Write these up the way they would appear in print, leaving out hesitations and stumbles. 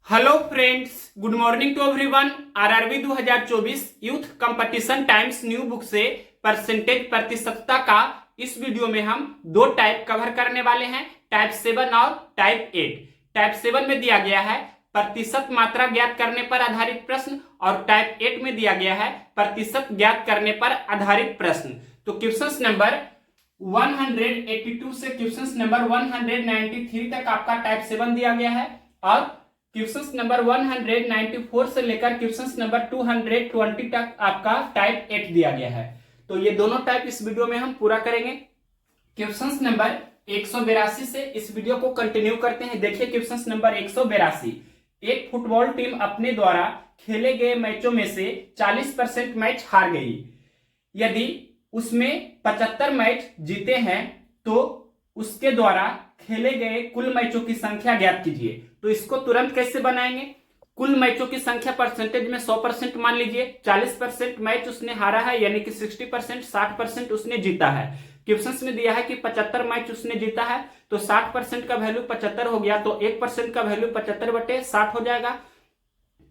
Hello friends, good morning to everyone. RRB 2024 Youth Competition Times new book से percentage प्रतिशतता का इस video में हम दो टाइप कवर करने वाले हैं, टाइप 7 और टाइप 8। टाइप 7 में दिया गया है प्रतिशत मात्रा ज्ञात करने पर आधारित प्रश्न और टाइप 8 में दिया गया है प्रतिशत ज्ञात करने पर आधारित प्रश्न। तो क्वेश्चन नंबर 182 से क्वेश्चन नंबर 193 तक आपका टाइप 7 दिया गया है और क्वेश्चन नंबर 194 से लेकर क्वेश्चन नंबर 220 तक आपका टाइप 8 दिया गया है। तो ये दोनों टाइप इस वीडियो में हम पूरा करेंगे। क्वेश्चन नंबर 182 से इस वीडियो को कंटिन्यू करते हैं। देखिए क्वेश्चन नंबर 182, एक फुटबॉल टीम अपने द्वारा खेले गए मैचों में से 40% मैच हार गई। यदि उसमें 75 मैच जीते हैं तो उसके द्वारा खेले गए कुल मैचों की संख्या ज्ञात कीजिए। तो इसको तुरंत कैसे बनाएंगे? कुल मैचों की संख्या परसेंटेज में 100% मान लीजिए। 40% मैच उसने हारा है यानी कि 60%, 60% उसने जीता है। क्वेश्चन में दिया है कि 75 मैच उसने जीता है तो 60% का वैल्यू 75 हो गया, तो 1% का वैल्यू 75/60 हो जाएगा।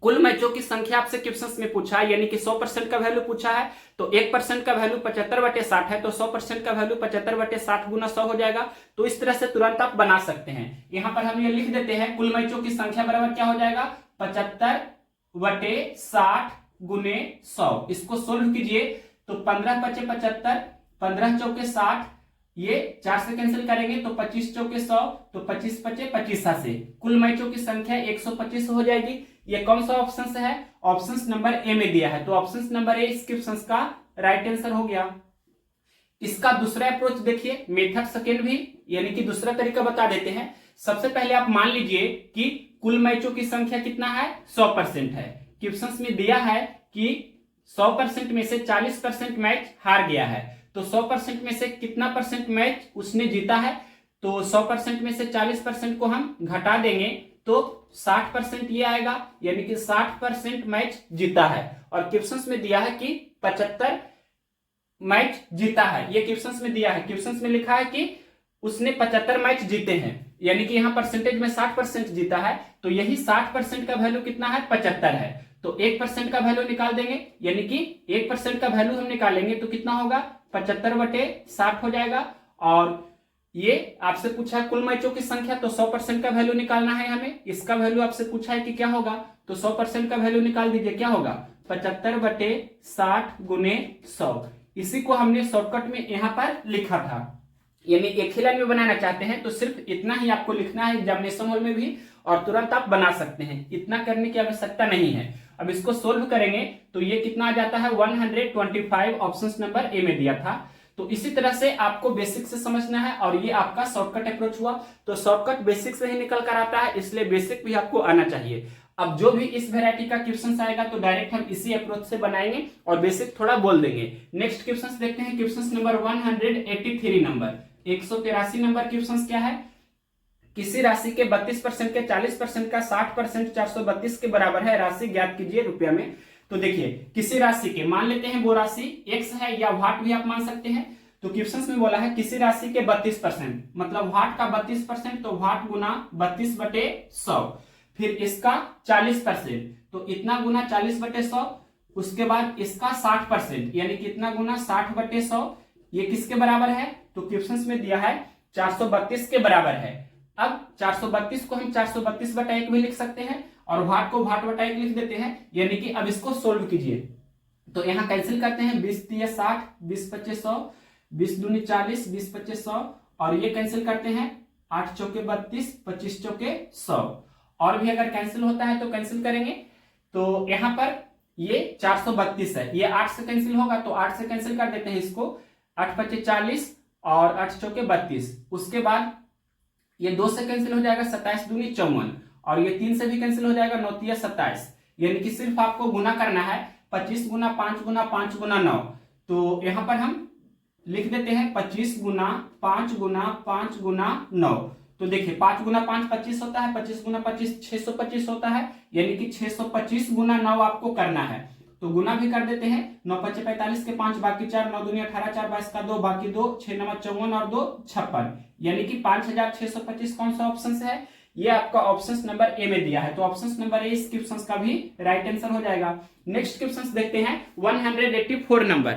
कुल मैचों की संख्या आपसे क्वेश्चन में पूछा है यानी कि 100% का वैल्यू पूछा है, तो 1% का वैल्यू 75/60 है, तो 100% का वैल्यू 75/60 गुना 100 हो जाएगा। तो इस तरह से तुरंत आप बना सकते हैं। यहां पर हम ये लिख देते हैं कुल मैचों की संख्या बराबर क्या हो जाएगा, 75/60 गुने 100। इसको सोल्व कीजिए तो 15×5 = 75, 15×4 = 60, ये 4 से कैंसिल करेंगे तो 25×4 = 100, तो 25×5 = 25 से कुल मैचों की संख्या 125 हो जाएगी। ये कौन सा ऑप्शन है? ऑप्शन नंबर ए में दिया है, तो ऑप्शन नंबर ए इस क्वेश्चन का राइट आंसर हो गया। इसका दूसरा अप्रोच देखिए, मेथड सेकेंड भी, यानी कि दूसरा तरीका बता देते हैं। सबसे पहले आप मान लीजिए कि कुल मैचों की संख्या कितना है, 100% है। क्वेश्चन में दिया है कि 100% में से 40% मैच हार गया है, तो 100% में से कितना परसेंट मैच उसने जीता है, तो 100% में से 40% को हम घटा देंगे तो 60% ये आएगा, यानी कि 60% मैच जीता है। और क्वेश्चन में दिया है कि 75 मैच जीता है, ये क्वेश्चन में दिया है। क्वेश्चन में लिखा है कि उसने 75 मैच जीते हैं, यानी कि यहां परसेंटेज में 60% जीता है, तो यही 60% का वैल्यू कितना है, 75 है। तो 1% का वैल्यू निकाल देंगे, यानी कि 1% का वैल्यू हम निकालेंगे तो कितना होगा, 75/60 हो जाएगा। और ये आपसे पूछा है कुल मैचों की संख्या, तो 100% का वैल्यू निकालना है हमें। इसका वैल्यू आपसे पूछा है कि क्या होगा, तो 100% का वैल्यू निकाल दीजिए, क्या होगा, 75/60 गुने 100। इसी को हमने शॉर्टकट में यहां पर लिखा था, यानी एक ही लाइन में बनाना चाहते हैं तो सिर्फ इतना ही आपको लिखना है एग्जामिनेशन हॉल में भी, और तुरंत आप बना सकते हैं, इतना करने की आवश्यकता नहीं है। अब इसको सोल्व करेंगे तो ये कितना आ जाता है, 125, ऑप्शन नंबर ए में दिया था। तो इसी तरह से आपको बेसिक से समझना है, और ये आपका शॉर्टकट अप्रोच हुआ। तो शॉर्टकट बेसिक से ही निकल कर आता है, इसलिए बेसिक भी आपको आना चाहिए। अब जो भी इस वैरायटी का क्वेश्चन आएगा तो डायरेक्ट हम इसी अप्रोच से बनाएंगे और बेसिक थोड़ा बोल देंगे। नेक्स्ट क्वेश्चन देखते हैं, question number 183 number 183 number question क्या है, किसी राशि के 32% के 40% का 60% 432 के बराबर है, राशि ज्ञात कीजिए रुपया में। तो देखिए किसी राशि के, मान लेते हैं वो राशि x है, या वाट भी आप मान सकते हैं। तो क्वेश्चन में बोला है किसी राशि के 32%, मतलब वाट का 32%, तो वाट गुना 32/100, फिर इसका 40%, तो इतना गुना 40/100, उसके बाद इसका 60%, यानी कितना गुना 60/100, ये किसके बराबर है, तो क्वेश्चन में दिया है 432 के बराबर है। अब 432 को हम 432/1 भी लिख सकते हैं, और भाट को भाट/1 लिख देते हैं, यानी कि अब इसको सोल्व कीजिए। तो यहां कैंसिल करते हैं, 20×3 = 60, 20×5 = 100, 20×2 = 40, 20×5 = 100, और ये कैंसिल करते हैं, 8×4 = 32, 25×4 = 100। और भी अगर कैंसिल होता है तो कैंसिल करेंगे। तो यहां पर ये 432 है, ये 8 से कैंसिल होगा, तो 8 से कैंसिल कर देते हैं इसको, 8×5 = 40 और 8×4 = 32। उसके बाद ये 2 से कैंसिल हो जाएगा, 27×2 = 54, और ये 3 से भी कैंसिल हो जाएगा, 9×3 = 27, यानी कि सिर्फ आपको गुना करना है, 25 गुना 5 गुना 5 गुना 9। तो यहां पर हम लिख देते हैं 25 गुना 5 गुना 5 गुना 9। तो देखिए 5 गुना 5 25 होता है, 25 गुना 25 625 होता है, यानी कि 625 गुना 9 आपको करना है। तो गुना भी कर देते हैं, 9×5 = 45 के 5 बाकी 4, 9×2 = 18, 4 22 का 2 बाकी 2, 6×9 = 54 और 2 56, यानी कि 5625 कौन सा ऑप्शन से है, ये आपका ऑप्शन नंबर ए में दिया है, तो ऑप्शन नंबर ए इस क्वेश्चन का भी राइट आंसर हो जाएगा। नेक्स्ट क्वेश्चन देखते हैं 184 नंबर।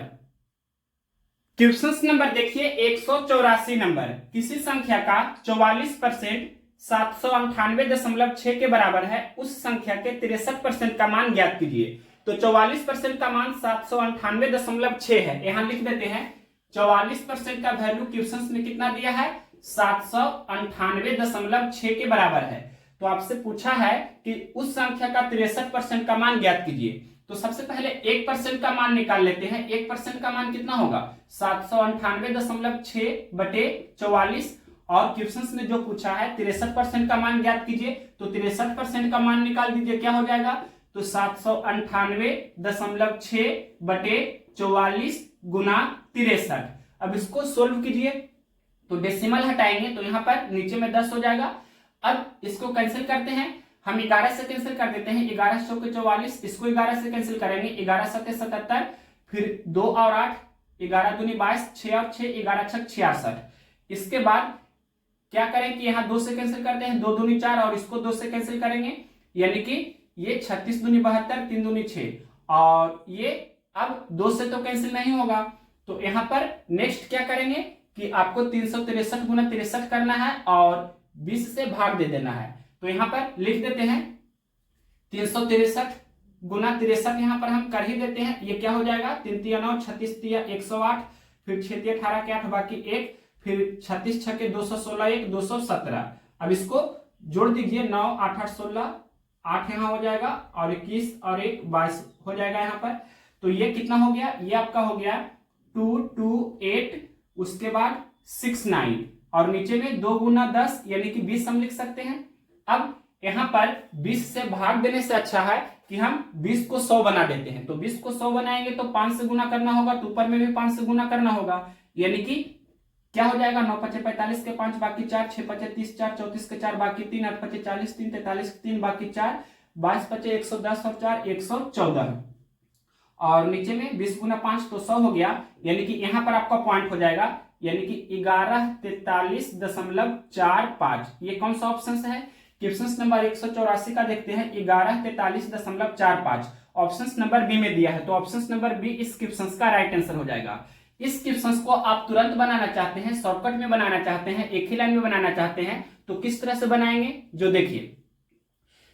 क्वेश्चन नंबर देखिए 184 नंबर, किसी संख्या का 44% 798.6 के बराबर है, उस संख्या के 63% का मान ज्ञात कीजिए। तो 44% का मान 798.6 है, यहां लिख देते हैं 44% का वैल्यू क्वेश्चन में कितना दिया है, 798.6 के बराबर है। तो आपसे पूछा है कि उस संख्या का 63% का मान ज्ञात कीजिए। तो सबसे पहले 1% का मान निकाल लेते हैं। 1% का मान कितना होगा, 798.6 बटे 44, और क्वेश्चन में जो पूछा है 63% का मान ज्ञात कीजिए, तो 63% का मान निकाल दीजिए, क्या हो जाएगा, तो 798.6 बटे 44 गुना 63। अब इसको सोल्व कीजिए, तो डेसिमल हटाएंगे तो यहां पर नीचे में 10 हो जाएगा। अब इसको कैंसिल करते हैं, हम 11 से कैंसिल कर देते हैं, 11 चौके 44, इसको 11 से कैंसिल करेंगे, 11 सत्ते 77, फिर 2 और 8, 11 दूनी 22, 6 और 6, 11 छक 66। इसके बाद क्या करें कि यहाँ 2 से कैंसिल करते हैं, 2 दूनी 4 और इसको 2 से कैंसिल करेंगे, यानी कि ये 36 दूनी 72, 3 दूनी 6, और ये अब 2 से तो कैंसिल नहीं होगा, तो यहाँ पर नेक्स्ट क्या करेंगे कि आपको 363 गुना 63 करना है और 20 से भाग दे देना है। तो यहां पर लिख देते हैं 363 गुना 63, यहां पर हम कर ही देते हैं, ये क्या हो जाएगा, 3 3 9, 36 3 108, फिर 6 3 18 के 8 बाकी 1, फिर 36 6 के 216 1 217। अब इसको जोड़ दीजिए, 9 8 8 16, 8 यहाँ हो जाएगा और 21 और 1 22 हो जाएगा यहाँ पर। तो ये कितना हो गया, ये आपका हो गया 228, उसके बाद 69, और नीचे में 2 गुना 10 यानी कि 20 हम लिख सकते हैं। अब यहां पर 20 से भाग देने से अच्छा है कि हम 20 को 100 बना देते हैं। तो 20 को 100 बनाएंगे तो 5 से गुना करना होगा, तो ऊपर में भी 5 से गुना करना होगा, यानी कि क्या हो जाएगा, 9 5 45 के 5 बाकी 4, 6 5 30 4 34 के 4 बाकी 3, 8 5 40 3 43 के 3 बाकी 4, 22 5 110 और 4 114, और नीचे में 20 गुना 5 तो 100 हो गया, यानी कि यहां पर आपका पॉइंट हो जाएगा, यानी कि 1143.45। ये कौन सा ऑप्शन है, क्वेश्चन नंबर 184 का देखते हैं, 1143.45 ऑप्शन नंबर बी में दिया है, तो ऑप्शन नंबर बी इस क्वेश्चन का राइट आंसर हो जाएगा। इस क्वेश्चन को आप तुरंत बनाना चाहते हैं, शॉर्टकट में बनाना चाहते हैं, एक ही लाइन में बनाना चाहते हैं, तो किस तरह से बनाएंगे, जो देखिए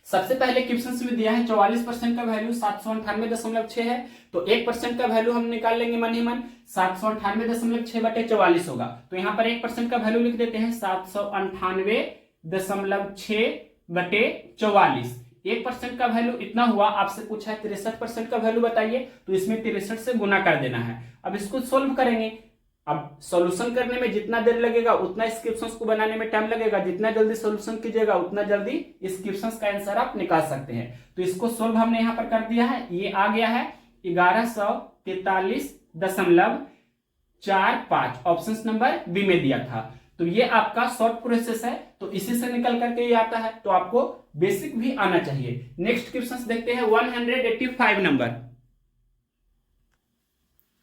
सबसे पहले क्वेश्चन में दिया है 44% का वैल्यू 798.6 है, तो 1% का वैल्यू हम निकाल लेंगे मन ही मन, 798.6 बटे 44 होगा, तो यहाँ पर 1% का वैल्यू लिख देते हैं 798.6 बटे 44। 1% का वैल्यू इतना हुआ, आपसे पूछा है 63% का वैल्यू बताइए, तो इसमें 63 से गुना कर देना है। अब इसको सोल्व करेंगे, अब सॉल्यूशन करने में जितना देर लगेगा उतना इस क्वेश्चन को बनाने में टाइम लगेगा, जितना जल्दी सॉल्यूशन कीजिएगा उतना जल्दी इस क्वेश्चन का आंसर आप निकाल सकते हैं। तो इसको सोल्व हमने यहां पर कर दिया है, ये आ गया है 1143.45, ऑप्शन नंबर बी में दिया था। तो ये आपका शॉर्ट प्रोसेस है, तो इसी से निकल करके ये आता है, तो आपको बेसिक भी आना चाहिए। नेक्स्ट क्वेश्चन देखते हैं 185 नंबर।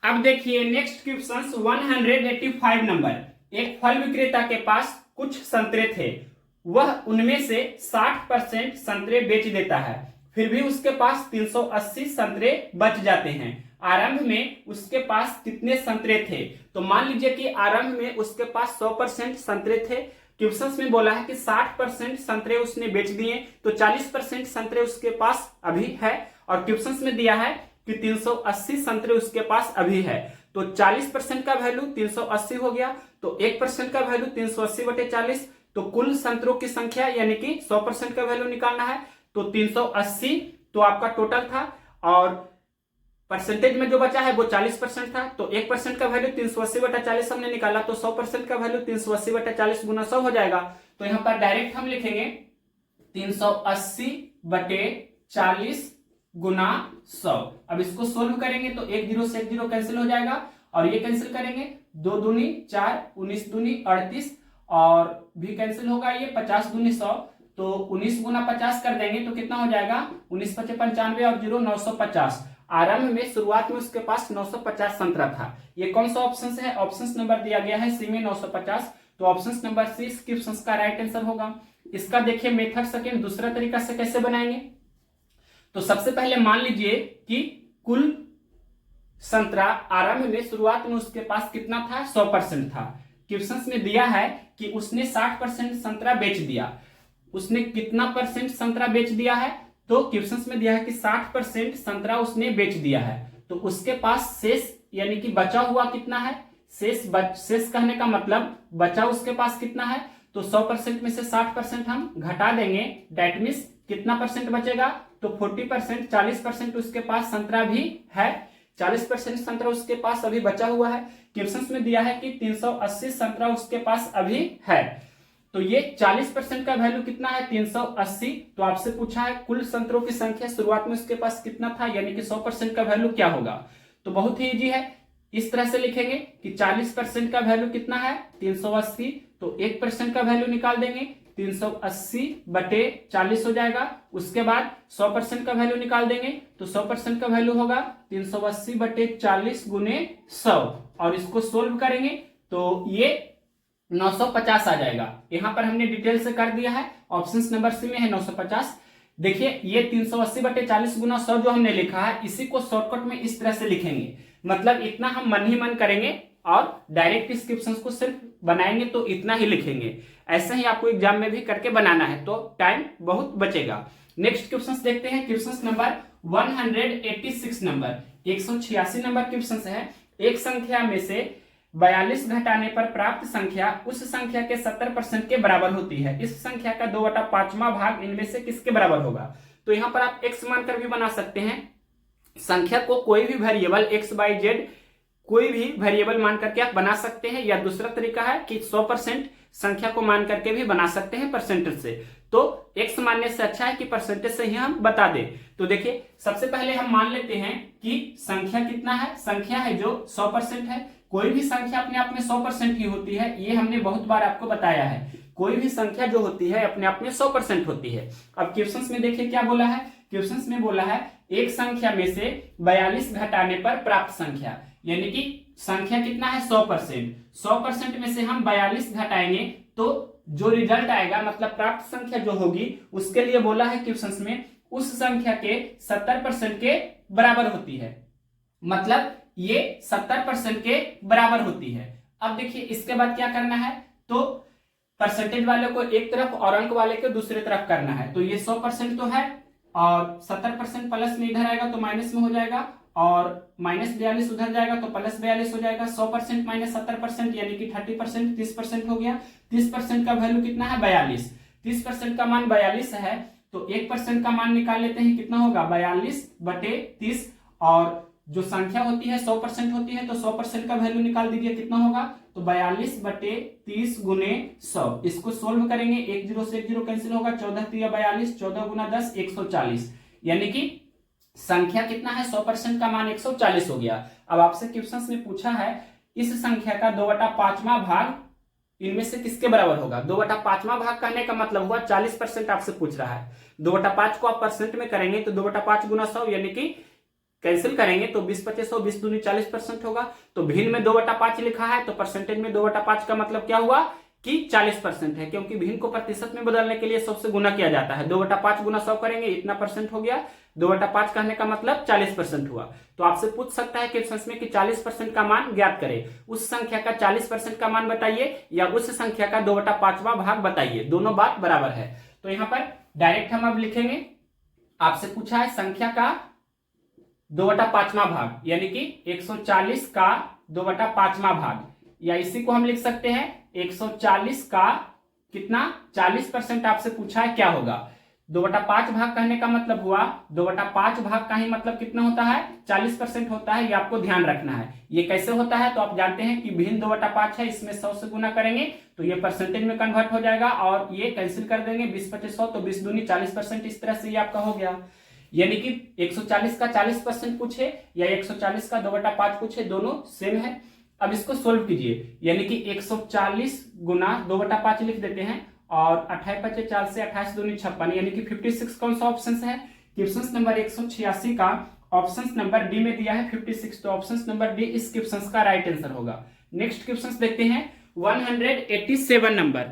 अब देखिए नेक्स्ट क्वेश्चन 185 नंबर। एक फल विक्रेता के पास कुछ संतरे थे, वह उनमें से 60% संतरे बेच देता है, फिर भी उसके पास 380 संतरे बच जाते हैं। आरंभ में उसके पास कितने संतरे थे, तो मान लीजिए कि आरंभ में उसके पास 100% संतरे थे, क्वेश्चन में बोला है कि 60% संतरे उसने बेच दिए, तो 40% संतरे उसके पास अभी है, और क्वेश्चन में दिया है कि 380 संतरे उसके पास अभी है, तो 40% का वैल्यू 380 हो गया, तो 1% का वैल्यू 380 बटे 40, तो कुल संतरों की संख्या यानी कि 100% का वैल्यू निकालना है, तो 380 तो आपका टोटल था, और परसेंटेज में जो बचा है वो 40% था, तो 1% का वैल्यू 380 बटा 40 हमने निकाला, तो 100% का वैल्यू 380 बटा 40 गुना 100 हो जाएगा। तो यहां पर डायरेक्ट हम लिखेंगे 380 बटे 40 गुना 100। अब इसको सोल्व करेंगे तो 1 0 से 1 0 कैंसिल हो जाएगा, और ये कैंसिल करेंगे, 2 दूनी 4, 19 दूनी 38, और भी कैंसिल होगा, ये 50 दूनी 100, तो 19 गुना 50 कर देंगे तो कितना हो जाएगा, 19 पचे 95 और 0 950। आरंभ में शुरुआत में उसके पास 950 संतरा था। ये कौन सा ऑप्शन है, ऑप्शन नंबर दिया गया है सी में 950, तो ऑप्शन नंबर सी इस क्वेश्चन का राइट आंसर होगा। इसका देखिए मेथड सेकंड दूसरा तरीका से कैसे बनाएंगे। तो सबसे पहले मान लीजिए कि कुल संतरा आरंभ में शुरुआत में उसके पास कितना था, 100% था। क्वेश्चन में दिया है कि उसने 60% संतरा बेच दिया। उसने कितना परसेंट संतरा बेच दिया है, तो क्वेश्चन में दिया है कि 60% संतरा उसने बेच दिया है। तो उसके पास शेष यानी कि बचा हुआ कितना है, शेष कहने का मतलब बचा उसके पास कितना है, तो 100% में से 60% हम घटा देंगे। दैट मीन्स कितना परसेंट बचेगा, तो 40%, 40% उसके पास संतरा भी है, 40% संतरा उसके पास अभी बचा हुआ है। क्वेश्चन में दिया है कि 380 संतरा उसके पास अभी है। तो ये 40% का वैल्यू कितना है, 380। तो आपसे पूछा है कुल संतरों की संख्या शुरुआत में उसके पास कितना था, यानी कि 100% का वैल्यू क्या होगा। तो बहुत ही इजी है, इस तरह से लिखेंगे कि 40% का वैल्यू कितना है, 380। तो 1% का वैल्यू निकाल देंगे, 380/40 हो जाएगा। उसके बाद 100% का वैल्यू निकाल देंगे, तो 100% का वैल्यू होगा 380/40 गुने 100। और इसको सोल्व करेंगे तो ये 950 आ जाएगा। यहां पर हमने डिटेल से कर दिया है, ऑप्शन नंबर सी में है 950। देखिए ये 380/40 गुना 100 जो हमने लिखा है, इसी को शॉर्टकट में इस तरह से लिखेंगे। मतलब इतना हम मन ही मन करेंगे और डायरेक्ट इस क्वेश्चन को सिर्फ बनाएंगे तो इतना ही लिखेंगे। ऐसा ही आपको एग्जाम में भी करके बनाना है, तो टाइम बहुत बचेगा। नेक्स्ट क्वेश्चन देखते हैं, question number 186 number 186 number question है। एक संख्या में से 42 घटाने पर प्राप्त संख्या उस संख्या के 70% के बराबर होती है। इस संख्या का 2/5वां भाग इनमें से किसके बराबर होगा। तो यहां पर आप x मानकर भी बना सकते हैं। संख्या को कोई भी वेरिएबल x, y, z कोई भी वेरिएबल मान करके आप बना सकते हैं, या दूसरा तरीका है कि 100% संख्या को मान करके भी बना सकते हैं परसेंटेज से। तो x मानने से अच्छा है कि परसेंटेज से ही हम बता दें। तो देखिए सबसे पहले हम मान लेते हैं कि संख्या कितना है, संख्या है जो 100% है। कोई भी संख्या अपने आप में 100% ही होती है, ये हमने बहुत बार आपको बताया है। कोई भी संख्या जो होती है अपने आप में 100% होती है। अब क्वेश्चन में देखिए क्या बोला है, क्वेश्चन में बोला है एक संख्या में से 42 घटाने पर प्राप्त संख्या, यानी कि संख्या कितना है 100%। 100% में से हम 42 घटाएंगे तो जो रिजल्ट आएगा, मतलब प्राप्त संख्या जो होगी, उसके लिए बोला है क्वेश्चन में उस संख्या के 70% के बराबर होती है। मतलब ये 70% के बराबर होती है। अब देखिए इसके बाद क्या करना है, तो परसेंटेज वाले को एक तरफ और अंक वाले को दूसरी तरफ करना है। तो ये 100% तो है और 70% प्लस में इधर आएगा तो माइनस में हो जाएगा, और -42 उधर जाएगा तो +42 हो जाएगा। 100% माइनस 70% यानी कि 30%, 30% हो गया। 30% का वैल्यू कितना है 42। 30% का मान 42 है, तो 1% का मान निकाल लेते हैं, कितना होगा 42/30। और जो संख्या होती है 100% होती है, तो 100% का वैल्यू निकाल दीजिए, कितना होगा, तो 42/30 गुने 100। इसको सोल्व करेंगे, 1 0 से 1 0 कैंसिल होगा, 14×3 = 42, 14 गुना 10 140, यानी कि संख्या कितना है 100% का मान 140 हो गया। अब आपसे क्वेश्चन में पूछा है इस संख्या का 2/5वां भाग इनमें से किसके बराबर होगा। 2/5वां भाग कहने का मतलब हुआ 40% आपसे पूछ रहा है। 2/5 को आप परसेंट में करेंगे तो 2/5 गुना 100 यानी कि कैंसिल करेंगे तो 20/25 20 दूनी 40% होगा। तो भिन्न में 2/5 लिखा है, तो परसेंटेज में 2/5 का मतलब क्या हुआ कि 40% है, क्योंकि भिन्न को प्रतिशत में बदलने के लिए 100 से गुना किया जाता है। 2/5 गुना 100 करेंगे, इतना परसेंट हो गया। 2/5 कहने का मतलब 40% हुआ। तो आपसे पूछ सकता है क्वेश्चन में कि 40% का मान ज्ञात करें। उस संख्या का 40% का मान बताइए या उस संख्या का 2/5वां भाग बताइए, दोनों बात बराबर है। तो यहां पर डायरेक्ट हम अब लिखेंगे, आपसे पूछा है संख्या का 2/5वां भाग, यानी कि 140 का 2/5वां भाग, या इसी को हम लिख सकते हैं 140 का कितना 40% आपसे पूछा है क्या होगा। 2/5 भाग कहने का मतलब हुआ 2/5 भाग का ही मतलब कितना होता है 40% होता है। ये आपको ध्यान रखना है। ये कैसे होता है तो आप जानते हैं कि भिन्न 2/5 है, इसमें 100 से गुना करेंगे तो ये परसेंटेज में कन्वर्ट हो जाएगा और ये कैंसिल कर देंगे 20/25 तो 20 दूनी 40%। इस तरह से ये आपका हो गया। यानी कि 140 का 40% पूछे या 140 का 2/5 पूछे, दोनों सेम है। अब इसको सोल्व कीजिए, यानी कि 140 गुना 2/5 लिख देते हैं और 28 4 से 28 दूनी 56, यानी कि 56 कौन सा ऑप्शन है। क्वेश्चन नंबर 186 का ऑप्शन नंबर डी में दिया है 56, तो ऑप्शन नंबर डी इस क्वेश्चन का राइट आंसर होगा। नेक्स्ट क्वेश्चन देखते हैं 187 नंबर।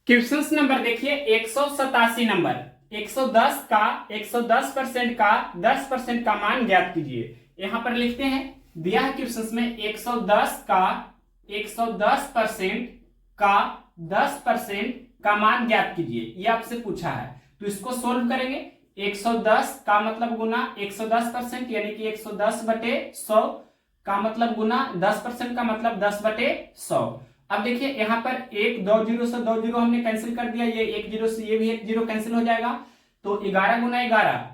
क्वेश्चन नंबर देखिए 187 नंबर। 110 का 110% का 10% का मान ज्ञात कीजिए। यहां पर लिखते हैं, दिया है क्वेश्चन में 110 का 110% का 10% का मान ज्ञात कीजिए, ये आपसे पूछा है। तो इसको सोल्व करेंगे। 110 का मतलब गुना 110% यानी कि 110 बटे 100 का मतलब गुना 10% का मतलब 10 बटे 100। अब देखिए यहाँ पर एक 2 जीरो से 2 जीरो हमने कैंसिल कर दिया, ये 1 जीरो से ये भी 1 जीरो कैंसिल हो जाएगा। तो 11 गुना 11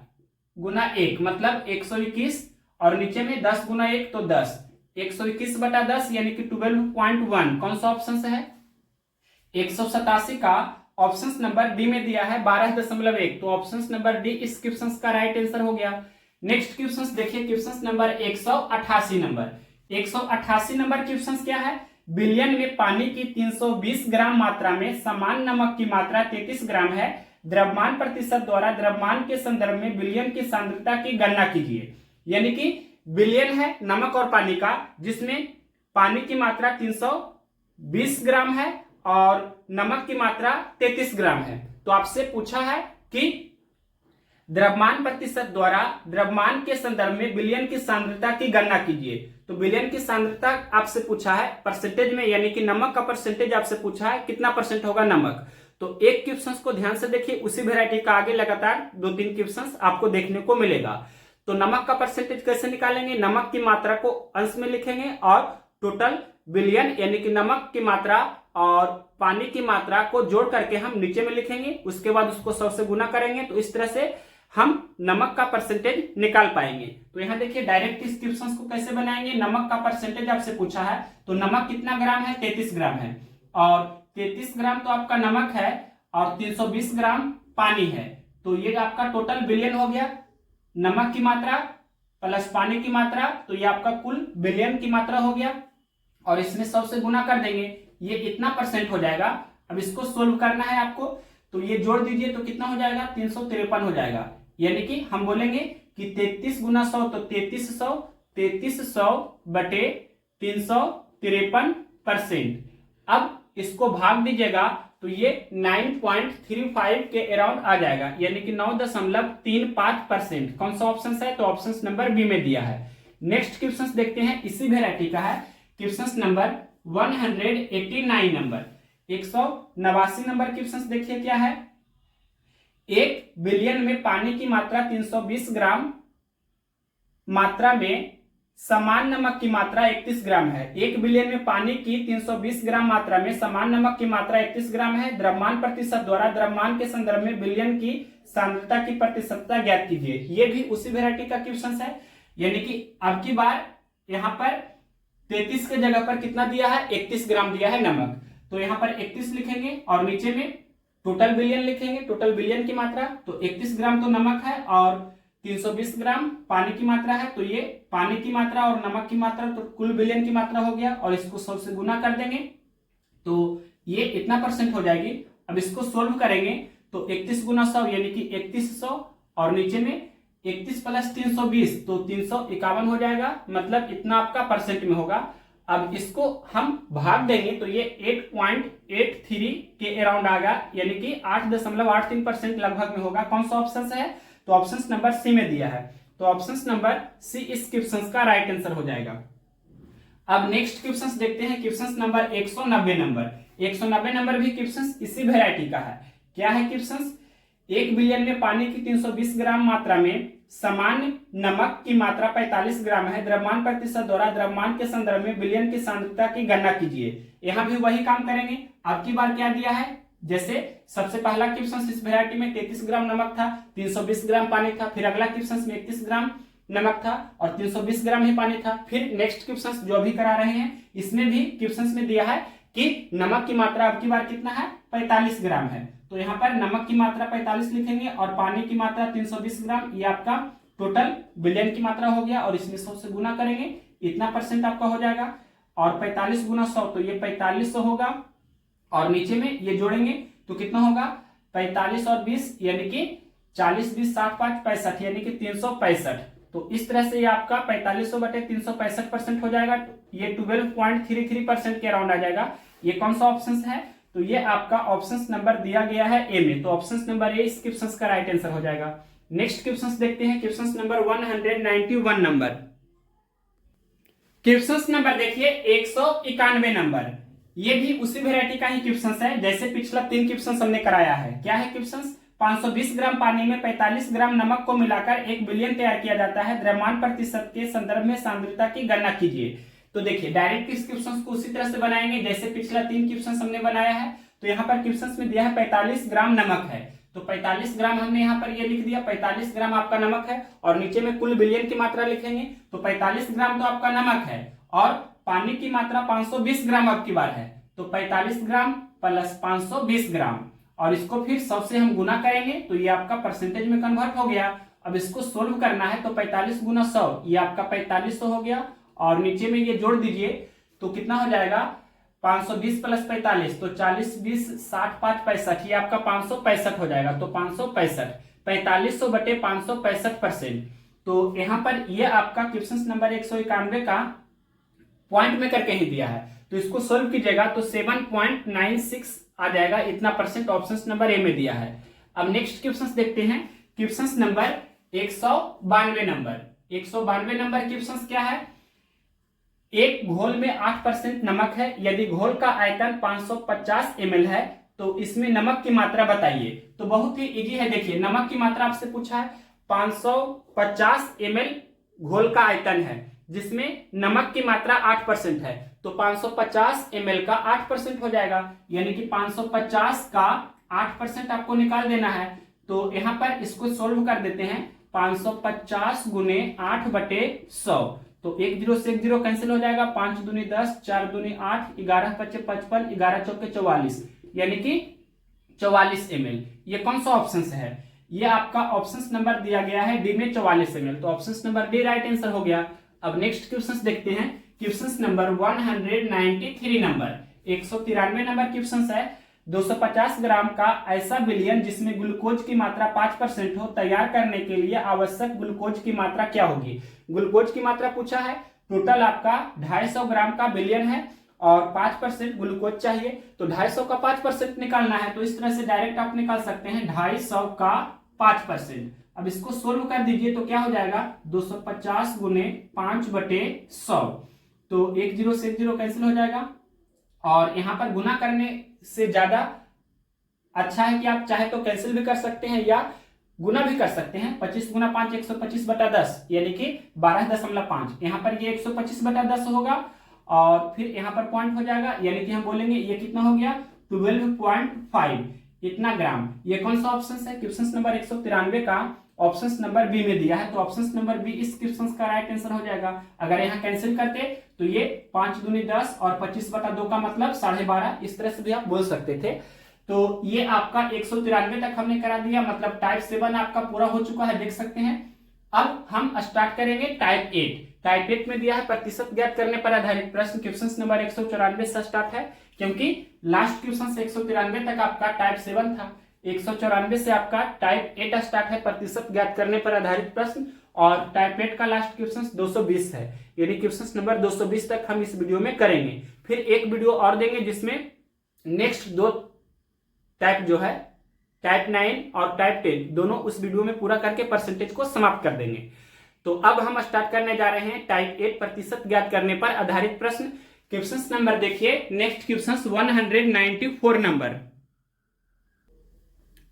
गुना 1 मतलब 121 और नीचे में 10 गुना 1 तो 10, 121 बटा 10 यानी कि 12.1। कौन सा ऑप्शन से है? 187 का ऑप्शन नंबर डी में दिया है 12.1, तो ऑप्शन नंबर डी इस क्वेश्चन का राइट आंसर हो गया। नेक्स्ट क्वेश्चन देखिए, question number 188 number. 188 number question क्या है? बिलियन में पानी की 320 ग्राम मात्रा में समान नमक की मात्रा 33 ग्राम है। द्रव्यमान प्रतिशत द्वारा द्रव्यमान के संदर्भ में बिलियन की सांद्रता की गणना कीजिए। यानी कि बिलियन है नमक और पानी का, जिसमें पानी की मात्रा 320 ग्राम है और नमक की मात्रा 33 ग्राम है। तो आपसे पूछा है कि द्रव्यमान प्रतिशत द्वारा द्रव्यमान के संदर्भ में बिलियन की सांद्रता की गणना कीजिए। तो बिलियन की सांद्रता आपसे पूछा है परसेंटेज में, यानी कि नमक का परसेंटेज आपसे पूछा है, कितना परसेंट होगा नमक। तो एक क्वेश्चन को ध्यान से देखिए, उसी वेराइटी का आगे लगातार 2-3 क्वेश्चन आपको देखने को मिलेगा। तो नमक का परसेंटेज कैसे निकालेंगे? नमक की मात्रा को अंश में लिखेंगे और टोटल बिलियन यानी कि नमक की मात्रा और पानी की मात्रा को जोड़ करके हम नीचे में लिखेंगे, उसके बाद उसको 100 से गुना करेंगे। तो इस तरह से हम नमक का परसेंटेज निकाल पाएंगे। तो यहां देखिए डायरेक्ट इस क्वेश्चन को कैसे बनाएंगे। नमक का परसेंटेज आपसे पूछा है, तो नमक कितना ग्राम है? 33 ग्राम है, और 33 ग्राम तो आपका नमक है और 320 ग्राम पानी है। तो ये आपका टोटल बिलियन हो गया। नमक की मात्रा प्लस पानी की मात्रा, तो ये आपका कुल बिलियन की मात्रा हो गया, और इसमें 100 से गुना कर देंगे, ये इतना परसेंट हो जाएगा। अब इसको सोल्व करना है आपको, तो ये जोड़ दीजिए तो कितना हो जाएगा? 353 हो जाएगा। यानी कि हम बोलेंगे कि 33 गुना 100 तो 3300 बटे 353%। अब इसको भाग दीजिएगा तो ये 9.35 के अराउंड आ जाएगा, यानी कि 9.35%। कौन सा ऑप्शन है? तो ऑप्शन नंबर बी में दिया है। नेक्स्ट क्वेश्चन देखते हैं, इसी वेराइटी का है। Question number 189 number. 189 number question देखिए क्या है। 1 बिलियन में पानी की मात्रा 320 ग्राम मात्रा में समान नमक की मात्रा 31 ग्राम है। 1 बिलियन में पानी की 320 ग्राम मात्रा में समान नमक की मात्रा 31 ग्राम है। द्रव्यमान प्रतिशत द्वारा द्रव्यमान के संदर्भ में बिलियन की सांद्रता की प्रतिशतता ज्ञात कीजिए। ये भी उसी वेराइटी का क्वेश्चन है, यानी कि अब की बार यहाँ पर 33 के जगह पर कितना दिया है? 31 ग्राम दिया है नमक। तो यहाँ पर 31 लिखेंगे और नीचे में टोटल बिलियन लिखेंगे, टोटल बिलियन की मात्रा। तो 31 ग्राम तो नमक है और 320 ग्राम पानी की मात्रा है, तो ये पानी की मात्रा और नमक की मात्रा, तो कुल बिलियन की मात्रा हो गया, और इसको 100 से गुना कर देंगे तो ये इतना परसेंट हो जाएगी। अब इसको सोल्व करेंगे तो 31 गुना 100 यानी कि 3100, और नीचे में 31 प्लस 320 तो 351 हो जाएगा, मतलब इतना आपका परसेंट में होगा। अब इसको हम भाग देंगे तो ये 8.83 के अराउंड आएगा, यानी कि 8.83% लगभग में होगा। कौन सा ऑप्शन है? तो ऑप्शन नंबर सी में दिया है, तो ऑप्शन नंबर सी इस क्वेश्चन का राइट आंसर हो जाएगा। अब नेक्स्ट क्वेश्चन देखते हैं, क्वेश्चन नंबर 190 नंबर। 190 नंबर भी क्वेश्चन इसी वेराइटी का है। क्या है क्वेश्चन? 1 बिलियन में पानी की 320 ग्राम मात्रा में सामान्य नमक की मात्रा 45 ग्राम है। द्रव्यमान प्रतिशत द्वारा द्रव्यमान के संदर्भ में बिलियन की सांद्रता की गणना कीजिए। यहां भी वही काम करेंगे। अब की बार क्या दिया है? जैसे सबसे पहला क्वेश्चन इस वेराइटी में 33 ग्राम नमक था, 320 ग्राम पानी था, फिर अगला क्वेश्चन में 31 ग्राम नमक था और 320 ग्राम ही पानी था। फिर नेक्स्ट क्वेश्चन जो अभी करा रहे हैं, इसमें भी क्वेश्चन में दिया है कि नमक की मात्रा अब की बार कितना है? 45 ग्राम है। तो यहाँ पर नमक की मात्रा 45 लिखेंगे और पानी की मात्रा 320 ग्राम, ये आपका टोटल बिलियन की मात्रा हो गया, और इसमें 100 से गुना करेंगे, इतना परसेंट आपका हो जाएगा। और 45 गुना 100 तो ये 4500 होगा, और नीचे में ये जोड़ेंगे तो कितना होगा? 45 और 20 यानी कि 40 20 60 5 65, यानी कि 365। तो इस तरह से ये आपका 4500/365% हो जाएगा। ये 12.33% के अराउंड आ जाएगा। ये कौन सा ऑप्शन है? तो ये आपका ऑप्शन नंबर दिया गया है ए में, तो ऑप्शन नंबर ए इस क्वेश्चन का राइट आंसर हो जाएगा। नेक्स्ट क्वेश्चन देखते हैं, question number 191 number. Question number देखिए 191 नंबर। ये भी उसी वेरायटी का ही क्वेश्चन है जैसे पिछला 3 क्वेश्चन हमने कराया है। क्या है क्वेश्चन? 520 ग्राम पानी में 45 ग्राम नमक को मिलाकर 1 बिलियन तैयार किया जाता है। द्रव्यमान प्रतिशत के संदर्भ में सांद्रता की गणना कीजिए। तो देखिए डायरेक्ट इस क्वेश्चन को उसी तरह से बनाएंगे जैसे पिछला 3 क्वेश्चन हमने बनाया है। तो यहाँ पर क्वेश्चन में दिया है 45 ग्राम नमक है, तो 45 ग्राम हमने यहाँ पर ये लिख दिया, 45 ग्राम आपका नमक है और नीचे में कुल बिलियन की मात्रा लिखेंगे। तो 45 ग्राम तो आपका नमक है और पानी की मात्रा 520 ग्राम अब की बार है, तो 45 ग्राम प्लस 520 ग्राम और इसको फिर 100 से हम गुना करेंगे तो ये आपका परसेंटेज में कन्वर्ट हो गया। अब इसको सोल्व करना है तो 45 गुना 100 ये आपका 4500 हो गया और नीचे में ये जोड़ दीजिए तो कितना हो जाएगा 520 प्लस 45 तो 40 20 60 5 65 ये आपका 565 हो जाएगा। तो 565 4500/565%। तो यहाँ पर ये आपका क्वेश्चन नंबर 191 का पॉइंट में करके ही दिया है, तो इसको सोल्व कीजिएगा तो 7.96 आ जाएगा। इतना परसेंट ऑप्शन नंबर ए में दिया है। अब नेक्स्ट क्वेश्चन देखते हैं, question number 192 number. 192 number question क्या है? एक घोल में 8% नमक है। यदि घोल का आयतन 550 ml है तो इसमें नमक की मात्रा बताइए। तो बहुत ही इजी है, देखिए नमक की मात्रा आपसे पूछा है। 550 ml घोल का आयतन है जिसमें नमक की मात्रा 8% है, तो 550 ml का 8% हो जाएगा, यानी कि 550 का 8% आपको निकाल देना है। तो यहां पर इसको सोल्व कर देते हैं, 550 गुने 8/100 तो 1 0 से 1 0 कैंसिल हो जाएगा, 5 दूनी 10 4 दूनी 8 11 5 55 11 चौके 44 यानी कि 44 ml। ये कौन सा ऑप्शन है? ये आपका ऑप्शन नंबर दिया गया है डी में 44 ml, तो option number D right answer हो गया। अब नेक्स्ट क्वेश्चन देखते हैं, question number 193 number. 193 number question है, 250 ग्राम का ऐसा विलयन जिसमें ग्लूकोज की मात्रा 5% हो तैयार करने के लिए आवश्यक ग्लूकोज की मात्रा क्या होगी? ग्लूकोज की मात्रा पूछा है। टोटल आपका 250 ग्राम का विलयन है और 5% ग्लूकोज चाहिए, तो 250 का 5% निकालना है। तो इस तरह से डायरेक्ट आप निकाल सकते हैं 250 का 5%। अब इसको सोल्व कर दीजिए तो क्या हो जाएगा 250 गुने 5/100 तो 1 0 से 1 0 कैंसिल हो जाएगा और यहां पर गुना करने से ज्यादा अच्छा है कि आप चाहे तो कैंसिल भी कर सकते हैं या गुना भी कर सकते हैं। 25 गुना 5 125/10 यानी कि 12.5। यहाँ पर ये 125/10 होगा और फिर यहाँ पर पॉइंट हो जाएगा, यानी कि हम बोलेंगे ये कितना हो गया 12.5 इतना ग्राम। ये कौन सा ऑप्शन है? क्वेश्चन नंबर 193 का ऑप्शन नंबर बी में दिया है, तो ऑप्शन नंबर बी इस क्वेश्चन का राइट आंसर हो जाएगा। अगर यहाँ कैंसिल करते तो ये 5 दूनी 10 और 25/2 का मतलब 12.5, इस तरह से भी आप बोल सकते थे। तो ये आपका 193 तक हमने करा दिया, मतलब टाइप 7 आपका पूरा हो चुका है, देख सकते हैं। अब हम स्टार्ट करेंगे टाइप 8। टाइप 8 में दिया है प्रतिशत ज्ञात करने पर आधारित प्रश्न। क्वेश्चन नंबर 194 से स्टार्ट है क्योंकि लास्ट क्वेश्चन से 193 तक आपका टाइप 7 था, 194 से आपका टाइप 8 स्टार्ट है प्रतिशत ज्ञात करने पर आधारित प्रश्न और टाइप 8 का लास्ट क्वेश्चन 220 है, यानी क्वेश्चन नंबर 220 तक हम इस वीडियो में करेंगे। फिर एक वीडियो और देंगे जिसमें नेक्स्ट 2 टाइप जो है टाइप 9 और टाइप 10 दोनों उस वीडियो में पूरा करके परसेंटेज को समाप्त कर देंगे। तो अब हम स्टार्ट करने जा रहे हैं टाइप 8 प्रतिशत ज्ञात करने पर आधारित प्रश्न। क्वेश्चन नंबर देखिए, नेक्स्ट क्वेश्चन 194 नंबर।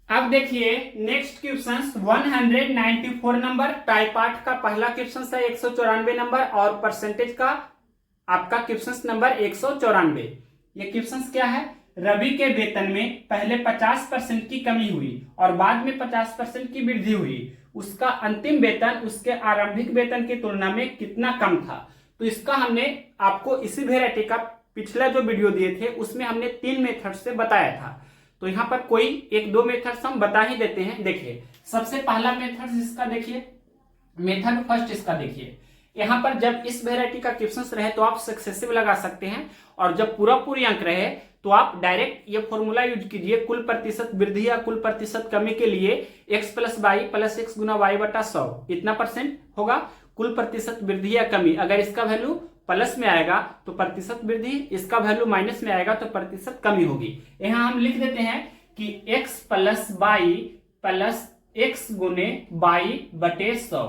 अब देखिए नेक्स्ट क्वेश्चन 194 नंबर, टाइप 8 का पहला क्वेश्चन है 194 नंबर और परसेंटेज का आपका क्वेश्चन नंबर 194। ये क्वेश्चन क्या है? रवि के वेतन में पहले 50% की कमी हुई और बाद में 50% की वृद्धि हुई। उसका अंतिम वेतन उसके आरंभिक वेतन की तुलना में कितना कम था? तो इसका हमने आपको इसी वेराइटी का पिछला जो वीडियो दिए थे उसमें हमने 3 मेथड से बताया था। तो यहाँ पर कोई 1-2 मेथड्स हम बता ही देते हैं। देखिए सबसे पहला मेथड इसका देखिए, मेथड फर्स्ट इसका देखिए, यहाँ पर जब इस वेराइटी का क्वेश्चन रहे तो आप सक्सेसिव लगा सकते हैं और जब पूरा पूरी अंक रहे तो आप डायरेक्ट ये फॉर्मूला यूज कीजिए, कुल प्रतिशत वृद्धि या कुल प्रतिशत कमी के लिए x plus y plus x गुना वाई बटा 100 इतना परसेंट होगा कुल प्रतिशत वृद्धि या कमी। अगर इसका वैल्यू प्लस में आएगा तो प्रतिशत वृद्धि, इसका वैल्यू माइनस में आएगा तो प्रतिशत कमी होगी। यहाँ हम लिख देते हैं कि x plus y plus x गुने वाई बटे 100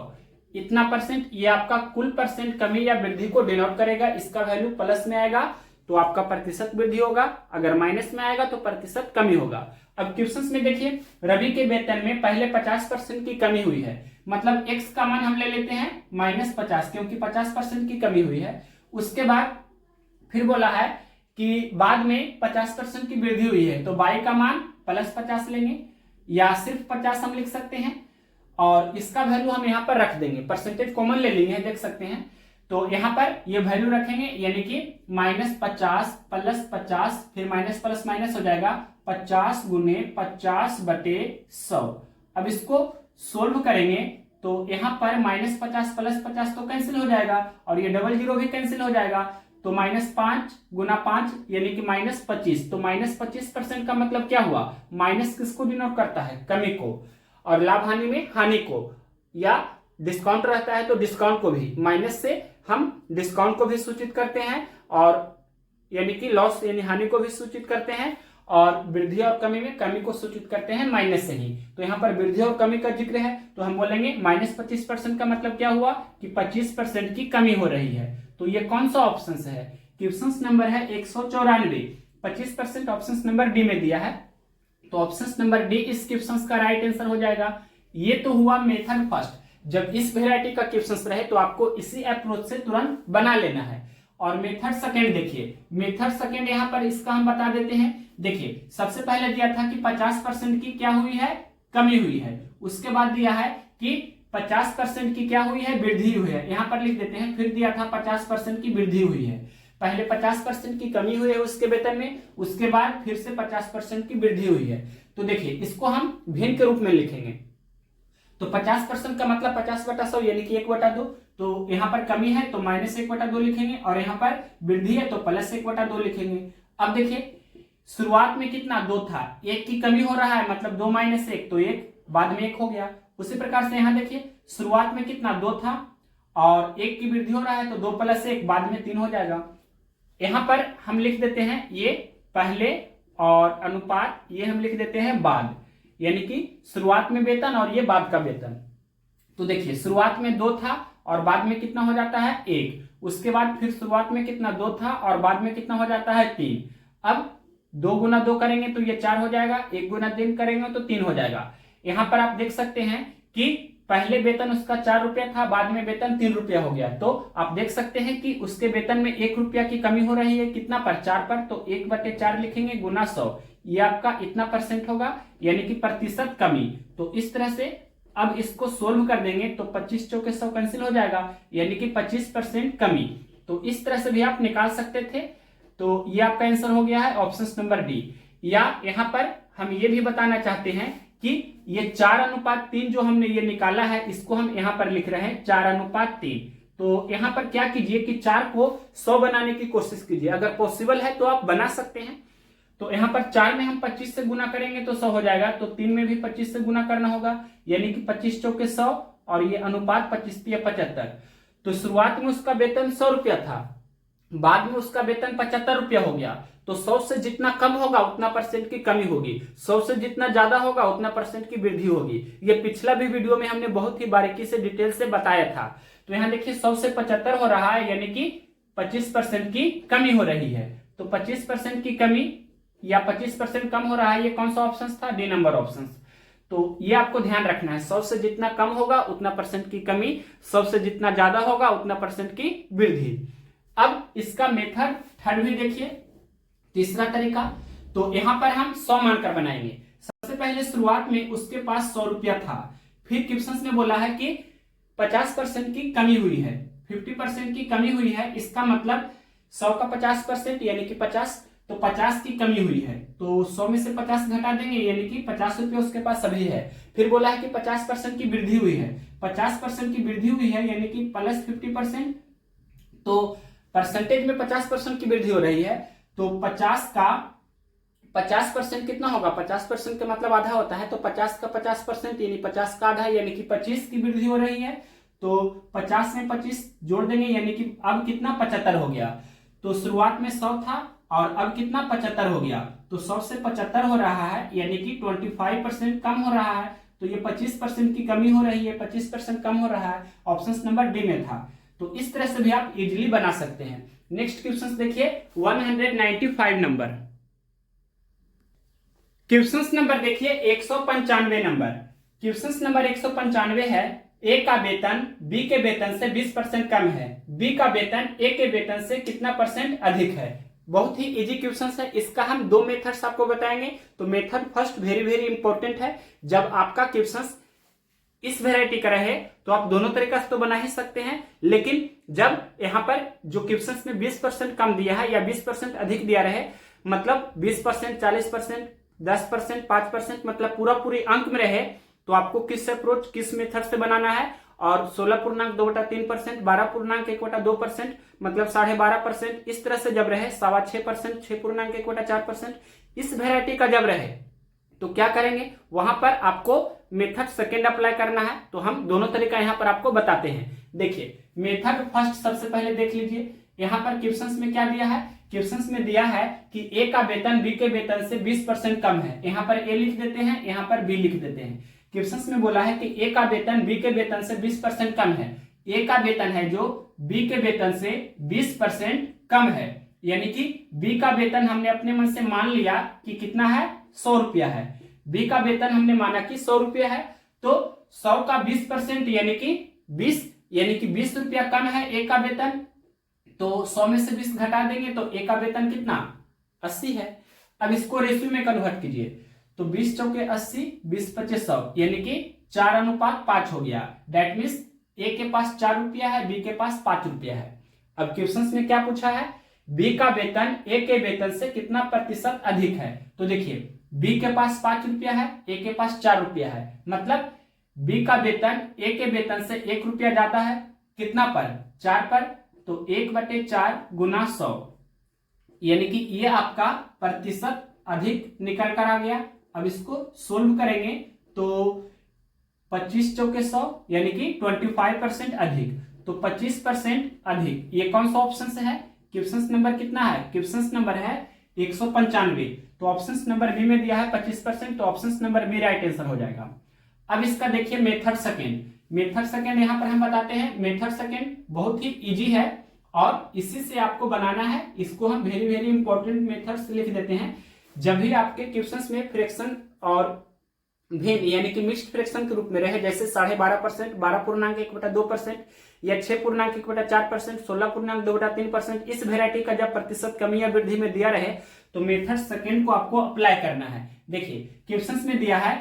इतना परसेंट, ये आपका कुल परसेंट कमी या वृद्धि को डिनोट करेगा। इसका वैल्यू प्लस में आएगा तो आपका प्रतिशत वृद्धि होगा, अगर माइनस में आएगा तो प्रतिशत कमी होगा। अब क्वेश्चंस में देखिए, रवि के वेतन में पहले 50% की कमी हुई है, मतलब x का मान हम ले लेते हैं -50 क्योंकि 50% की कमी हुई है। उसके बाद फिर बोला है कि बाद में 50% की वृद्धि हुई है, तो y का मान +50 लेंगे या सिर्फ 50 हम लिख सकते हैं और इसका वैल्यू हम यहाँ पर रख देंगे, परसेंटेज कॉमन ले लेंगे, देख सकते हैं। तो यहाँ पर ये वैल्यू रखेंगे यानी कि -50 प्लस 50 फिर माइनस प्लस माइनस हो जाएगा 50 गुने 50 बटे 100। अब इसको सोल्व करेंगे तो यहाँ पर -50 प्लस 50 तो कैंसिल हो जाएगा और ये डबल जीरो भी कैंसिल हो जाएगा, तो -5 गुना 5 यानी कि -25। तो -25% का मतलब क्या हुआ, माइनस किसको डिनोट करता है, कमी को, और लाभ हानि में हानि को, या डिस्काउंट रहता है तो डिस्काउंट को भी, माइनस से हम डिस्काउंट को भी सूचित करते हैं और यानी कि लॉस यानी हानि को भी सूचित करते हैं, और वृद्धि और कमी में कमी को सूचित करते हैं माइनस से ही। तो यहाँ पर वृद्धि और कमी का जिक्र है तो हम बोलेंगे -25% का मतलब क्या हुआ कि 25% की कमी हो रही है। तो ये कौन सा ऑप्शन है, क्वेश्चन नंबर है 194, 25% ऑप्शन नंबर डी में दिया है, तो ऑप्शन नंबर डी इस क्वेश्चन का राइट आंसर हो जाएगा। ये तो हुआ मेथड फर्स्ट, जब इस वेराइटी का क्वेश्चन रहे तो आपको इसी अप्रोच से तुरंत बना लेना है। और मेथड सेकंड देखिए, मेथड सेकंड यहाँ पर इसका हम बता देते हैं। देखिए सबसे पहले दिया था कि 50% की क्या हुई है, कमी हुई है, उसके बाद दिया है कि 50% की क्या हुई है, वृद्धि हुई है, यहाँ पर लिख देते हैं। फिर दिया था 50% की वृद्धि हुई है, पहले 50% की कमी हुई है उसके वेतन में, उसके बाद फिर से 50% की वृद्धि हुई है। तो देखिए इसको हम भिन्न के रूप में लिखेंगे, तो 50% का मतलब 50/100 यानी कि 1/2, तो यहाँ पर कमी है तो -1/2 लिखेंगे और यहाँ पर वृद्धि है तो +1/2 लिखेंगे। अब देखिए शुरुआत में कितना 2 था, 1 की कमी हो रहा है मतलब 2 - 1 तो 1, बाद में 1 हो गया। उसी प्रकार से यहाँ देखिए शुरुआत में कितना 2 था और 1 की वृद्धि हो रहा है तो 2 + 1 बाद में 3 हो जाएगा। यहाँ पर हम लिख देते हैं ये पहले और अनुपात ये हम लिख देते हैं बाद, यानी कि शुरुआत में वेतन और ये बाद का वेतन। तो देखिए शुरुआत में 2 था और बाद में कितना हो जाता है 1, उसके बाद फिर शुरुआत में कितना 2 था और बाद में कितना हो जाता है 3। अब 2 गुना 2 करेंगे तो ये 4 हो जाएगा, 1 गुना 3 करेंगे तो 3 हो जाएगा। यहाँ पर आप देख सकते हैं कि पहले वेतन उसका 4 रुपया था, बाद में वेतन 3 रुपया हो गया, तो आप देख सकते हैं कि उसके वेतन में 1 रुपया की कमी हो रही है, कितना पर 4 पर, तो 1/4 लिखेंगे गुना 100, ये आपका इतना % होगा यानी कि प्रतिशत कमी। तो इस तरह से अब इसको सोल्व कर देंगे तो 25 चौके 100 कैंसिल हो जाएगा यानी कि 25% कमी। तो इस तरह से भी आप निकाल सकते थे। तो ये आपका आंसर हो गया है ऑप्शन नंबर डी। या यहाँ पर हम ये भी बताना चाहते हैं कि ये 4:3 जो हमने ये निकाला है इसको हम यहाँ पर लिख रहे हैं 4:3। तो यहाँ पर क्या कीजिए कि 4 को 100 बनाने की कोशिश कीजिए, अगर पॉसिबल है तो आप बना सकते हैं। तो यहाँ पर 4 में हम 25 से गुना करेंगे तो 100 हो जाएगा, तो 3 में भी 25 से गुना करना होगा यानी कि 25 चौके 100 और ये अनुपात 25/75। तो शुरुआत में उसका वेतन 100 रुपया था, बाद में उसका वेतन 75 रुपया हो गया, तो 100 से जितना कम होगा उतना % की कमी होगी, 100 से जितना ज्यादा होगा उतना % की वृद्धि होगी। ये पिछला भी वीडियो में हमने बहुत ही बारीकी से डिटेल से बताया था। तो यहाँ देखिए 100 से 75 हो रहा है यानी कि 25% की कमी हो रही है। तो 25% की कमी या 25% कम हो रहा है, ये कौन सा ऑप्शन था, डी नंबर ऑप्शन। तो ये आपको ध्यान रखना है, 100 से जितना कम होगा उतना % की कमी, 100 से जितना ज्यादा होगा उतना % की वृद्धि। अब इसका मेथड थर्ड भी देखिए, तीसरा तरीका। तो यहाँ पर हम 100 मानकर बनाएंगे। सबसे पहले शुरुआत में उसके पास 100 रुपया था, फिर क्वेश्चन में बोला है कि 50% की कमी हुई है, 50% की कमी हुई है, इसका मतलब 100 का 50% यानी कि 50, तो 50 की कमी हुई है, तो 100 में से 50 घटा देंगे यानी कि 50 रुपये उसके पास अभी है। फिर बोला है कि 50% की वृद्धि हुई है, 50% की वृद्धि हुई है यानी कि +50%, तो परसेंटेज में 50% की वृद्धि हो रही है, तो 50 का 50% कितना होगा, 50% का मतलब आधा होता है, तो 50 का 50% यानी 50 का आधा यानी कि 25 की वृद्धि हो रही है। तो 50 में 25 जोड़ देंगे यानी कि अब कितना 75 हो गया। तो शुरुआत में 100 था और अब कितना 75 हो गया, तो 100 से 75 हो रहा है यानी कि 25% कम हो रहा है। तो ये 25% की कमी हो रही है, 25% कम हो रहा है। ऑप्शन नंबर डी में था। तो इस तरह से भी आप इजीली बना सकते हैं। नेक्स्ट क्वेश्चन देखिए 195 नंबर। क्वेश्चन नंबर देखिए 195 नंबर। क्वेश्चन नंबर 195 है, ए का वेतन बी के वेतन से 20% कम है, बी का वेतन ए के वेतन से कितना परसेंट अधिक है। बहुत ही इजी क्वेश्चन है। इसका हम दो मेथड्स आपको बताएंगे। तो method first very very important है। जब आपका क्वेश्चन इस वैरायटी का रहे तो आप दोनों तरीका से तो बना ही सकते हैं, लेकिन जब यहां पर जो क्वेश्चन में 20% कम दिया है या 20% अधिक दिया रहे, मतलब 20%, 40%, 10%, 5%, मतलब पूरा पूरी अंक में रहे, तो आपको किस अप्रोच किस मेथड से बनाना है। और 16.2/3%, 12.1/2%, मतलब 12.5%, इस तरह से जब रहे 6.25%, 6.1/4%, इस वैरायटी का जब रहे तो क्या करेंगे, वहां पर आपको मेथड सेकेंड अप्लाई करना है। तो हम दोनों तरीका यहां पर आपको बताते हैं। देखिए मेथड फर्स्ट सबसे पहले देख लीजिए। यहां पर क्वेश्चंस में क्या दिया है, क्वेश्चंस में दिया है कि ए का वेतन बी के वेतन से 20% कम है। यहां पर ए लिख देते हैं, यहां पर बी लिख देते हैं। क्वेश्चंस में बोला है कि ए का वेतन बी के वेतन से 20% कम है। ए का वेतन है जो बी के वेतन से 20% कम है, यानी कि बी का वेतन हमने अपने मन से मान लिया कि कितना है, 100 रुपया है। बी का वेतन हमने माना कि 100 रुपया है, तो 100 का 20% यानी कि 20 रुपया कम है ए का वेतन। तो 100 में से 20 घटा देंगे तो ए का वेतन कितना, 80 है। अब इसको रेशियो में कन्वर्ट कीजिए, तो 20 चौके 80, 20 पचे 100, यानी कि 4:5 हो गया। दैट मीन्स ए के पास 4 रुपया है, बी के पास 5 रुपया है। अब क्वेश्चन में क्या पूछा है, बी का वेतन ए के वेतन से कितना प्रतिशत अधिक है। तो देखिए बी के पास 5 रुपया है, ए के पास 4 रुपया है, मतलब बी का वेतन ए के वेतन से 1 रुपया जाता है कितना पर, 4 पर। तो 1/4 गुना 100, यानी कि ये आपका प्रतिशत अधिक निकल कर आ गया। अब इसको सोल्व करेंगे तो 25 चौके 100, यानी कि 25% अधिक। तो 25% अधिक, ये कौन सा ऑप्शन से है, क्वेश्चन नंबर कितना है, क्वेश्चन नंबर है 195। तो ऑप्शन नंबर बी में दिया है 25%, तो option number B right answer हो जाएगा। अब इसका देखिए मेथड सेकेंड। मेथड सेकेंड यहां पर हम बताते हैं। मेथड सेकेंड बहुत ही इजी है और इसी से आपको बनाना है। इसको हम वेरी वेरी इंपॉर्टेंट मेथड से लिख देते हैं। जब भी आपके क्वेश्चंस में फ्रैक्शन और भिन्न यानी कि मिक्स्ड फ्रैक्शन के रूप में रहे, जैसे 12.5%, 12.1/2% या 6.1/4%, 16.2/3%, इस वेरायटी का जब प्रतिशत कमी या वृद्धि में दिया रहे तो मेथड सेकेंड को आपको अप्लाई करना है। देखिए क्वेश्चंस में दिया है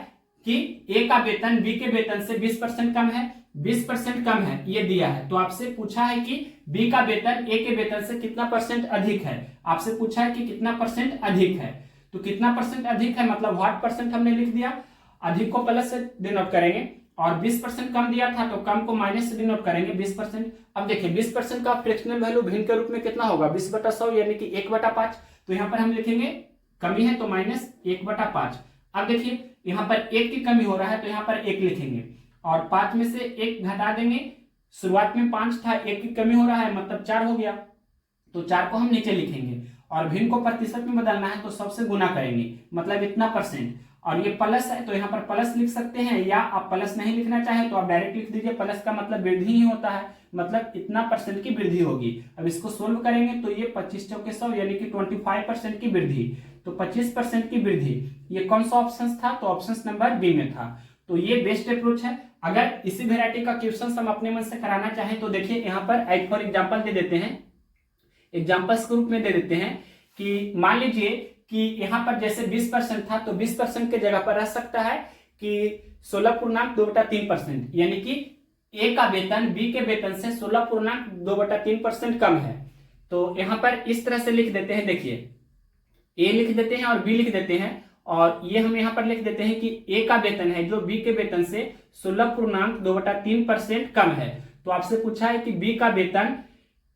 कि ए का वेतन बी के वेतन से 20% कम है, 20% कम है ये दिया है। तो आपसे पूछा है कि बी का वेतन ए के वेतन से कितना परसेंट अधिक है। आपसे पूछा है कि कितना परसेंट अधिक है, तो कितना परसेंट अधिक है मतलब व्हाट परसेंट हमने लिख दिया, अधिक को प्लस से डिनोट करेंगे और 20% कम दिया था तो कम को माइनस से डिनोट करेंगे 20%। अब देखिए 20% का फ्रैक्शनल वैल्यू भिन्न के रूप में कितना होगा, 20/100 यानी कि 1/5। तो यहाँ पर हम लिखेंगे कमी है तो माइनस 1/5। अब देखिए यहाँ पर 1 की कमी हो रहा है तो यहाँ पर 1 लिखेंगे और 5 में से 1 घटा देंगे। शुरुआत में 5 था, 1 की कमी हो रहा है मतलब 4 हो गया, तो 4 को हम नीचे लिखेंगे और भिन्न को प्रतिशत में बदलना है तो सबसे गुना करेंगे, मतलब इतना परसेंट। और ये प्लस है तो यहाँ पर प्लस लिख सकते हैं, या आप प्लस नहीं लिखना चाहें तो आप डायरेक्ट लिख दीजिए। प्लस का मतलब वृद्धि ही होता है, मतलब इतना परसेंट की वृद्धि होगी। अब इसको सोल्व करेंगे तो ये 25 चौके 100 यानी कि 25% की वृद्धि। तो 25% की वृद्धि ये कौन सा ऑप्शन था, तो ऑप्शन नंबर बी में था। तो ये बेस्ट अप्रोच है। अगर इसी वेरायटी का क्वेश्चन हम अपने मन से कराना चाहें तो देखिए यहाँ पर एक फॉर एग्जाम्पल दे देते हैं, एग्जाम्पल्स के रूप में दे देते हैं कि मान लीजिए कि यहाँ पर जैसे 20% था तो 20% के जगह पर रह सकता है कि 16.2/3%, यानी कि ए का वेतन बी के वेतन से 16.2/3% कम है। तो यहाँ पर इस तरह से लिख देते हैं। देखिए ए लिख देते हैं और बी लिख देते हैं और ये हम यहाँ पर लिख देते हैं कि ए का वेतन है जो बी के वेतन से 16.2/3% कम है। तो आपसे पूछा है कि बी का वेतन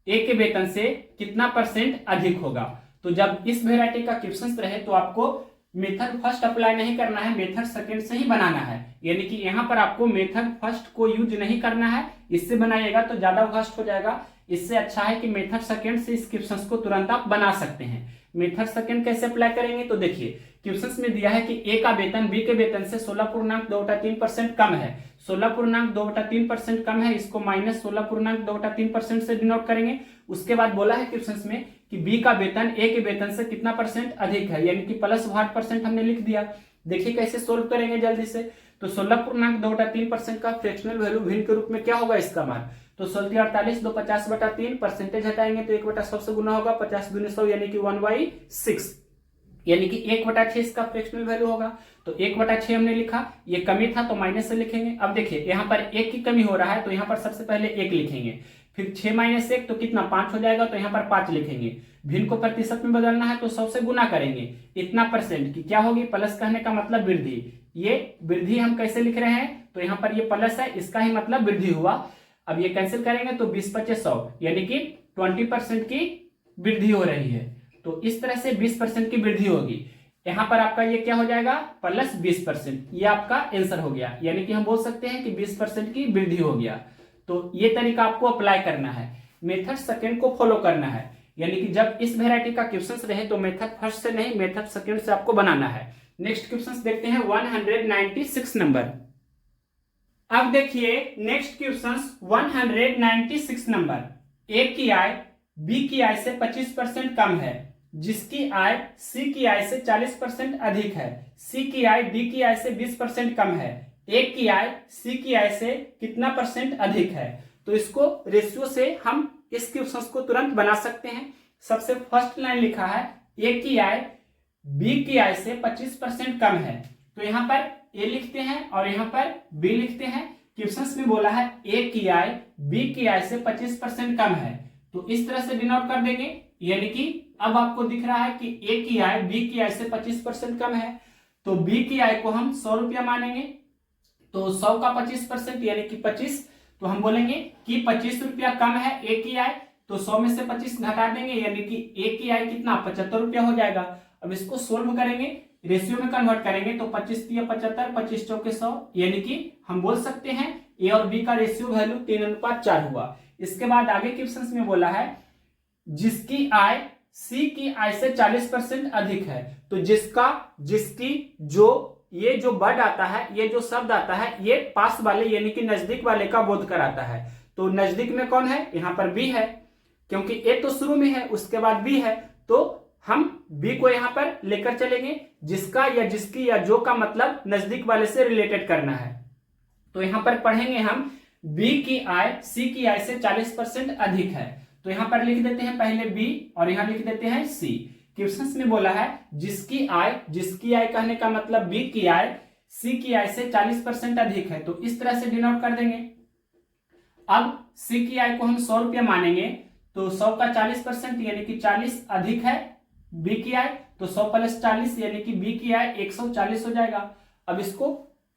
ए के वेतन से कितना परसेंट अधिक होगा। तो जब इस वेराइटी का क्वेश्चन रहे तो आपको मेथड फर्स्ट अप्लाई नहीं करना है, मेथड सेकंड से ही बनाना है। यानी कि यहाँ पर आपको मेथड फर्स्ट को यूज नहीं करना है, इससे बनाइएगा तो ज्यादा फास्ट हो जाएगा। इससे अच्छा है कि मेथड सेकंड से इस क्वेश्चन को तुरंत आप बना सकते हैं। मेथड सेकंड कैसे अप्लाई करेंगे, तो देखिए क्वेश्चन में दिया है कि ए का वेतन बी के वेतन से 16.2% कम है। 16.2% कम है, इसको माइनस 16.2% से डिनोट करेंगे। उसके बाद बोला है क्वेश्चन में कि बी का वेतन ए के वेतन से कितना परसेंट अधिक है, यानी कि प्लस 8% हमने लिख दिया। देखिए कैसे सोल्व करेंगे जल्दी से। तो 16.2% का फ्रैक्शनल वैल्यू भिन्न के रूप में क्या होगा इसका मान, तो 16 2 50/3 परसेंटेज हटाएंगे तो 1/100 से गुना होगा, 50 दूनी 100 यानी कि 1/6, यानी कि 1/6 इसका फ्रैक्शनल वैल्यू होगा। तो 1/6 हमने लिखा, ये कमी था तो माइनस से लिखेंगे। अब देखिए यहाँ पर 1 की कमी हो रहा है तो यहाँ पर सबसे पहले 1 लिखेंगे, फिर 6 - 1 तो कितना 5 हो जाएगा, तो यहाँ पर 5 लिखेंगे। भिन्न को प्रतिशत में बदलना है तो 100 से गुना करेंगे, इतना परसेंट की क्या होगी, प्लस कहने का मतलब वृद्धि। ये वृद्धि हम कैसे लिख रहे हैं, तो यहाँ पर ये प्लस है, इसका ही मतलब वृद्धि हुआ। अब ये कैंसिल करेंगे तो 20 × 100 यानी कि 20% की वृद्धि हो रही है। तो इस तरह से 20% की वृद्धि होगी। यहाँ पर आपका ये क्या हो जाएगा, प्लस 20%, ये आपका आंसर हो गया। यानी कि हम बोल सकते हैं कि 20% की वृद्धि हो गया। तो ये तरीका आपको अप्लाई करना है, मेथड सेकंड को फॉलो करना है। यानी कि जब इस वेराइटी का क्वेश्चन रहे तो मेथड फर्स्ट से नहीं, मेथड सेकंड से आपको बनाना है। नेक्स्ट क्वेश्चन देखते हैं 196 नंबर। अब देखिए नेक्स्ट क्वेश्चन 196 नंबर। ए की आय बी की आय से 25% कम है, जिसकी आय सी की आय से 40% अधिक है। सी की आय डी की आय से 20% कम है। ए की आय सी की आय से कितना परसेंट अधिक है। तो इसको रेशियो से हम इस क्वेश्चन को तुरंत बना सकते हैं। सबसे फर्स्ट लाइन लिखा है ए की आय बी की आय से 25% कम है, तो यहाँ पर ए लिखते हैं और यहाँ पर बी लिखते हैं। क्वेश्चन में बोला है ए की आय बी की आय से 25% कम है, तो इस तरह से डिनोट कर देंगे। यानी कि अब आपको दिख रहा है कि ए की आय बी की आय से 25% कम है, तो बी की आय को हम 100 रुपया मानेंगे। तो 100 का 25% यानी कि 25, तो हम बोलेंगे कि 25 रुपया कम है ए की आय, तो 100 में से 25 घटा देंगे यानी कि ए की आय कितना 75 रुपया हो जाएगा। अब इसको सोल्व करेंगे, रेशियो में कन्वर्ट करेंगे तो 25 × 75, 25 × 100, यानी कि हम बोल सकते हैं ए और बी का रेशियो वैल्यू 3:4 हुआ। इसके बाद आगे क्वेश्चन में बोला है जिसकी आय सी की आय से 40% अधिक है। तो जिसका, जिसकी, जो, ये जो वर्ड आता है, ये जो शब्द आता है, ये पास वाले यानी कि नजदीक वाले का बोध कराता है। तो नजदीक में कौन है, यहाँ पर बी है, क्योंकि ए तो शुरू में है उसके बाद बी है, तो हम बी को यहाँ पर लेकर चलेंगे। जिसका या जिसकी या जो का मतलब नजदीक वाले से रिलेटेड करना है। तो यहाँ पर पढ़ेंगे हम बी की आय सी की आय से 40% अधिक है, तो यहाँ पर लिख देते हैं पहले बी और यहाँ लिख देते हैं सी। क्वेश्चन में बोला है जिसकी आय कहने का मतलब बी की आय सी की आय से 40% अधिक है, तो इस तरह से डिनोट कर देंगे। अब सी की आय को हम 100 रुपया मानेंगे, तो 100 का 40% यानी कि 40 अधिक है बी की आय, तो 100 + 40 यानी कि बी की आय 140 हो जाएगा। अब इसको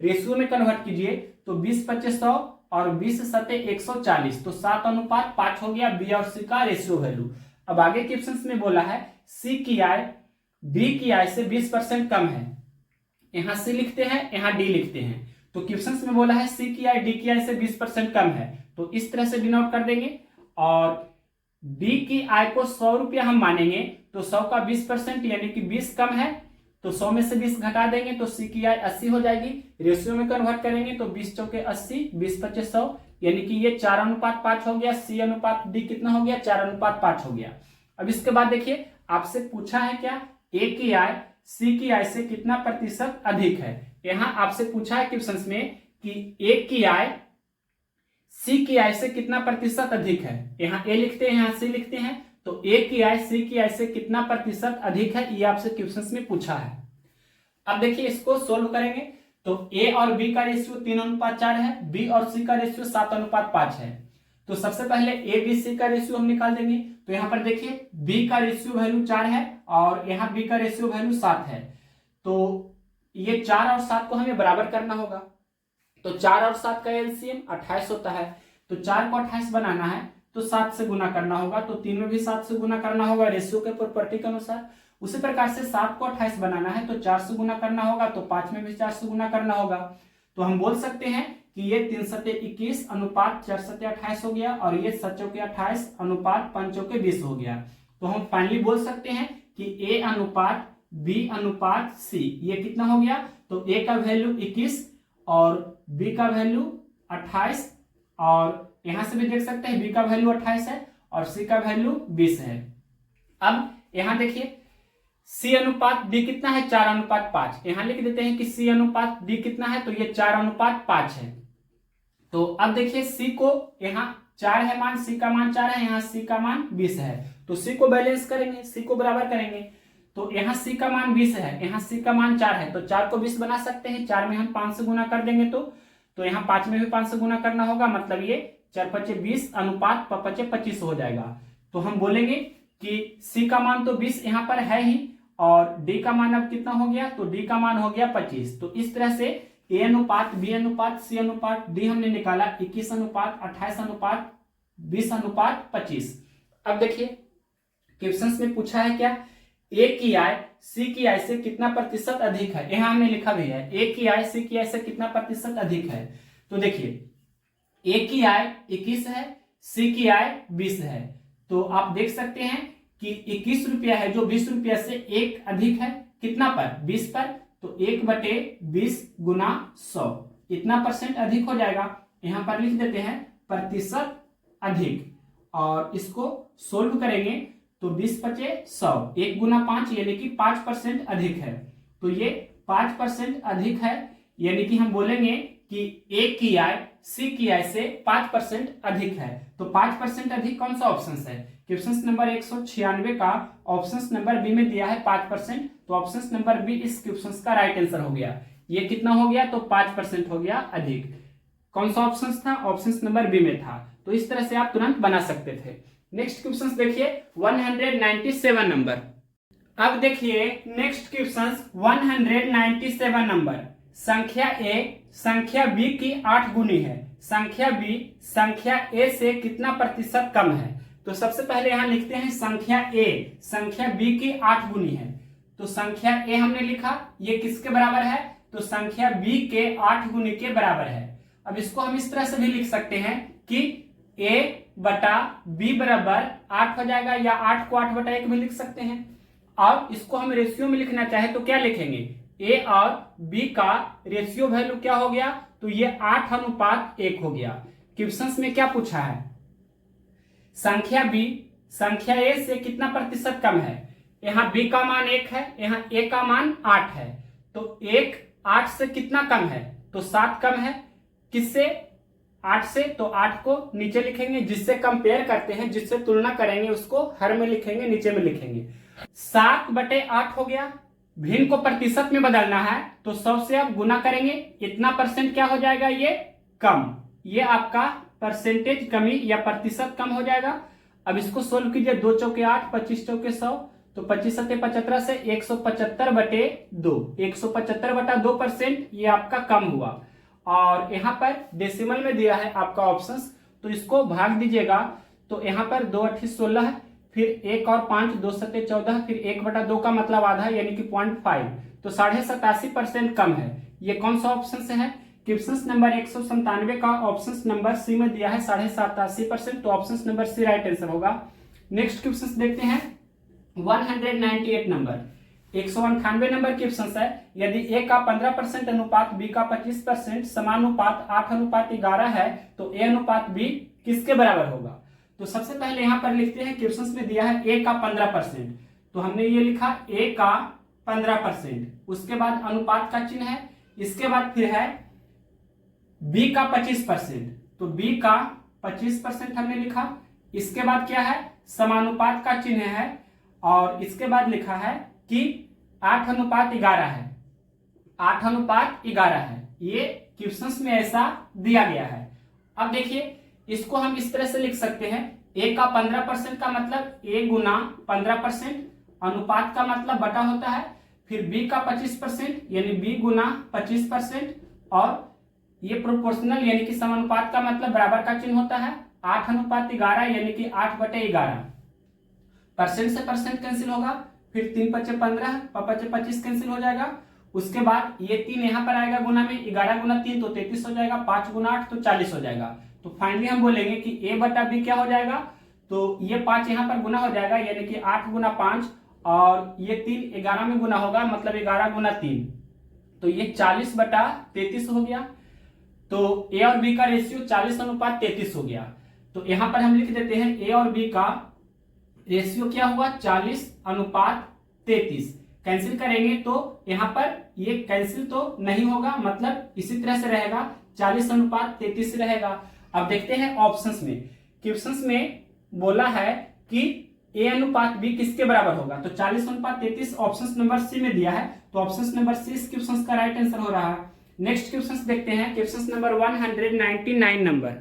रेशियो में कन्वर्ट कीजिए तो 20 × 25 100 और 20 × 7 140, तो 7:5 हो गया बी और सी का रेशियो वैल्यू। अब आगे क्वेश्चन में बोला है सी की आय डी की आय से 20% कम है, यहाँ सी लिखते हैं यहाँ डी लिखते हैं। तो क्वेश्चन में बोला है सी की आय डी की आय से 20% कम है, तो इस तरह से डिनोट कर देंगे। और डी की आय को 100 रुपया हम मानेंगे, तो 100 का 20% यानी कि 20 कम है, तो 100 में से 20 घटा देंगे तो सी की आय 80 हो जाएगी। रेशियो में कन्वर्ट करेंगे तो 20 × 4 = 80, 20 × 25 100, यानी कि ये 4:5 हो गया। सी अनुपात डी कितना हो गया, 4:5 हो गया। अब इसके बाद देखिए आपसे पूछा है क्या, ए की आय सी की आय से कितना प्रतिशत अधिक है। यहाँ आपसे पूछा है क्वेश्चन में कि ए की आय सी की आय से कितना प्रतिशत अधिक है। यहाँ ए लिखते हैं यहाँ सी लिखते हैं, तो ए की आय सी की आय से कितना प्रतिशत अधिक है, ये आपसे क्वेश्चन में पूछा है। अब देखिए इसको सोल्व करेंगे तो ए और बी का रेशियो 3:4 है, बी और सी का रेशियो 7:5 है। तो सबसे पहले ए बी सी का रेशियो हम निकाल देंगे। तो यहाँ पर देखिए बी का रेशियो वैल्यू 4 है और यहाँ बी का रेशियो वैल्यू 7 है, तो ये 4 और 7 को हमें बराबर करना होगा। तो 4 और 7 का एलसीएम 28 होता है, तो 4 को 28 बनाना है तो 7 से गुना करना होगा, तो 3 में भी 7 से गुना करना होगा रेशियो के प्रॉपर्टी के अनुसार। उसी प्रकार से 7 को 28 बनाना है तो 4 से गुना करना होगा, तो 5 में भी 4 से गुना करना होगा। तो हम बोल सकते हैं कि ये 3 सत्ते 21 अनुपात 4 सत्ते 28 हो गया, और ये 7 चौके 28 अनुपात 5 चौके 20 हो गया। तो हम फाइनली बोल सकते हैं कि A अनुपात B अनुपात C ये कितना हो गया, तो A का वैल्यू 21 और B का वैल्यू 28, और यहां से भी देख सकते हैं B का वैल्यू 28 है और C का वैल्यू 20 है। अब यहां देखिए C अनुपात D कितना है, 4 अनुपात 5। यहां लिख देते हैं कि C अनुपात D कितना है, तो ये 4 अनुपात 5 है। तो अब देखिए C को यहाँ 4 है मान, C का मान 4 है, यहाँ C का मान 20 है, तो C को बैलेंस करेंगे, C को बराबर करेंगे। तो यहाँ C का मान 20 है, यहाँ C का मान 4 है, तो 4 को 20 बना सकते हैं। 4 में हम 5 से गुना कर देंगे तो यहाँ 5 में भी 5 से गुना करना होगा, मतलब ये 4 पचे 20 अनुपात 5 पचे 25 हो जाएगा। तो हम बोलेंगे कि C का मान तो 20 यहाँ पर है ही, और D का मान अब कितना हो गया, तो D का मान हो गया 25। तो इस तरह से A अनुपात B अनुपात C अनुपात D हमने निकाला 21 अनुपात 28 अनुपात 20 अनुपात 25। अब देखिए क्वेश्चन में पूछा है क्या, A की आय C की आय से कितना प्रतिशत अधिक है। यहाँ हमने लिखा भी है A की आय C की आय से कितना प्रतिशत अधिक है। तो देखिए A की आय 21 है, C की आय 20 है, तो आप देख सकते हैं कि 21 रुपया है जो 20 रुपया से एक अधिक है, कितना पर, 20 पर, तो 1/20 गुना 100 इतना परसेंट अधिक हो जाएगा। यहां पर लिख देते हैं प्रतिशत अधिक, और इसको सोल्व करेंगे तो 20 पचे 100, 1 गुना 5 यानी कि 5% अधिक है। तो ये 5% अधिक है, यानी कि हम बोलेंगे कि A की आय C की आय से 5% अधिक है। तो 5% अधिक कौन सा ऑप्शन है, क्वेश्चन नंबर 196 का ऑप्शन नंबर बी में दिया है 5%, तो ऑप्शन नंबर बी इस क्वेश्चन का राइट आंसर हो गया। ये कितना हो गया, तो 5% हो गया अधिक। कौन सा ऑप्शन था, ऑप्शन नंबर बी में था। तो इस तरह से आप तुरंत बना सकते थे। नेक्स्ट क्वेश्चन देखिए 197 नंबर। अब देखिए नेक्स्ट क्वेश्चन 197 नंबर, संख्या A संख्या B की 8 गुनी है, संख्या B संख्या A से कितना प्रतिशत कम है। तो सबसे पहले यहां लिखते हैं संख्या A संख्या B की 8 गुनी है। तो संख्या A हमने लिखा, ये किसके बराबर है, तो संख्या B के 8 गुनी के बराबर है। अब इसको हम इस तरह से भी लिख सकते हैं कि A बटा B बराबर 8 हो जाएगा, या 8 को 8/1 भी लिख सकते हैं। और इसको हम रेशियो में लिखना चाहे तो क्या लिखेंगे, A और B का रेशियो वैल्यू क्या हो गया, तो ये 8 अनुपात 1 हो गया। क्वेश्चन में क्या पूछा है, संख्या B संख्या A से कितना प्रतिशत कम है। यहाँ B का मान 1 है, यहाँ A का मान 8 है, तो 1 8 से कितना कम है, तो 7 कम है। किससे, 8 से, तो 8 को नीचे लिखेंगे, जिससे कंपेयर करते हैं, जिससे तुलना करेंगे उसको हर में लिखेंगे, नीचे में लिखेंगे। 7/8 हो गया। भिन्न को प्रतिशत में बदलना है तो 100 से आप गुना करेंगे, इतना परसेंट क्या हो जाएगा, ये कम, ये आपका परसेंटेज कमी या प्रतिशत कम हो जाएगा। अब इसको सोल्व कीजिए, 2 चौके 8 25 चौके 100, तो 25 सत्ते 75 से 175/2 175/2% ये आपका कम हुआ। और यहाँ पर डेसिमल में दिया है आपका ऑप्शन, तो इसको भाग दीजिएगा, तो यहाँ पर 2 8 16 फिर 1 और 5 2 सत्ते 14 फिर 1/2 का मतलब आधा यानी कि 0.5, तो 87.5% कम है। ये कौन सा ऑप्शन से है, क्वेश्चन नंबर 197 का ऑप्शन नंबर सी में दिया है 87.5%, तो option number C right answer होगा। नेक्स्ट क्वेश्चन देखते हैं 198 नंबर, 198 नंबर क्वेश्चन है, यदि A का 15% अनुपात B का 25% समानुपात 8/11 है तो A अनुपात B किसके बराबर होगा। तो सबसे पहले यहां पर लिखते हैं, क्वेश्चन में दिया है A का 15%, तो हमने ये लिखा A का 15%, उसके बाद अनुपात का चिन्ह है, इसके बाद फिर है B का 25%, तो B का 25% हमने लिखा, इसके बाद क्या है, समानुपात का चिन्ह है, और इसके बाद लिखा है कि 8/11 है, 8/11 है, ये क्वेश्चन में ऐसा दिया गया है। अब देखिए इसको हम इस तरह से लिख सकते हैं, A का 15% का मतलब A गुना 15%, अनुपात का मतलब बटा होता है, फिर B का 25% यानी B गुना 25%, और ये प्रोपोर्शनल यानी कि समानुपात का मतलब बराबर का चिन्ह होता है, 8:11 यानी कि 8/11। परसेंट से परसेंट कैंसिल होगा, फिर 3 × 5 = 15, 5 × 25 कैंसिल हो जाएगा। उसके बाद ये 3 यहाँ पर आएगा गुना में, 11 × 3 तो 33 हो जाएगा, 5 × 8 तो 40 हो जाएगा। तो फाइनली हम बोलेंगे कि a/b क्या हो जाएगा, तो ये 5 यहाँ पर गुना हो जाएगा यानी कि 8 × 5 और ये 3 11 में गुना होगा, मतलब 11 × 3 तो ये 40/33 हो गया। तो a और b का रेशियो 40:33 हो गया। तो यहां पर हम लिख देते हैं a और b का रेशियो क्या हुआ, 40:33। कैंसिल करेंगे तो यहां पर ये कैंसिल तो नहीं होगा, मतलब इसी तरह से रहेगा, 40:33 रहेगा। अब देखते हैं ऑप्शंस में। क्वेश्चंस में बोला है कि a/b किसके बराबर होगा, तो 40:33 ऑप्शन नंबर सी में दिया है, तो ऑप्शन नंबर सी इस क्वेश्चन का राइट आंसर हो रहा है। नेक्स्ट क्वेश्चन देखते हैं, question number 199 number.